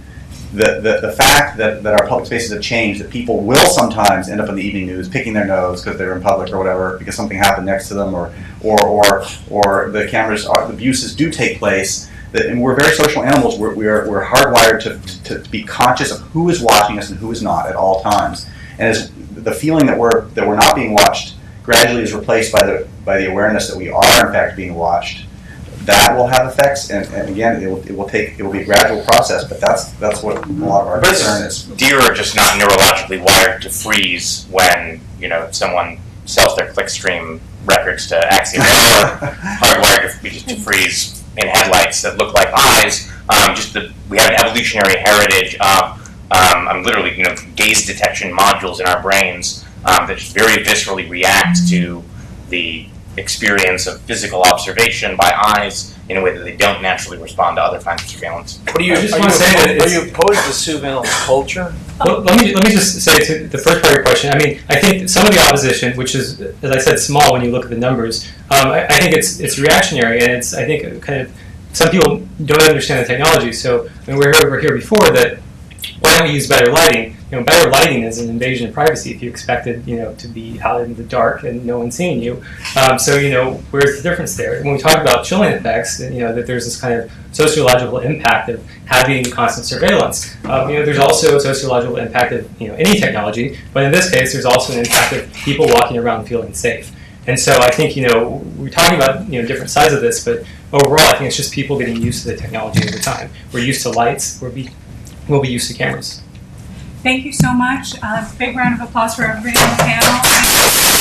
S4: the fact that our public spaces have changed, that people will sometimes end up in the evening news picking their nose because they're in public or whatever, because something happened next to them, or the cameras, the abuses do take place. And we're very social animals. We're hardwired to be conscious of who is watching us and who is not at all times. And as the feeling that we're not being watched gradually is replaced by the awareness that we are in fact being watched, that will have effects. And again, it will be a gradual process. But that's what a lot of our concern is.
S6: Deer are just not neurologically wired to freeze when someone sells their clickstream records to Axiom. They're hardwired to freeze in headlights that look like eyes. We have an evolutionary heritage of literally gaze detection modules in our brains that just very viscerally react to the experience of physical observation by eyes in a way that they don't naturally respond to other kinds of surveillance.
S11: What do you,
S3: I just want to say that
S11: are you opposed to surveillance culture?
S3: Well, let me just say to the first part of your question. I mean, I think some of the opposition, which is, as I said, small when you look at the numbers, I think it's reactionary, and it's, I think, kind of, some people don't understand the technology. So I mean, we were here before that. Why don't we use better lighting? You know, better lighting is an invasion of privacy if you expected, you know, to be out in the dark and no one's seeing you. So, you know, where's the difference there? When we talk about chilling effects, you know, that there's this kind of sociological impact of having constant surveillance. You know, there's also a sociological impact of, you know, any technology, but in this case, there's also an impact of people walking around feeling safe. And so I think, you know, we're talking about, you know, different sides of this, but overall, I think it's just people getting used to the technology over time. We're used to lights, we'll be used to cameras.
S2: Thank you so much. Big round of applause for everybody on the panel.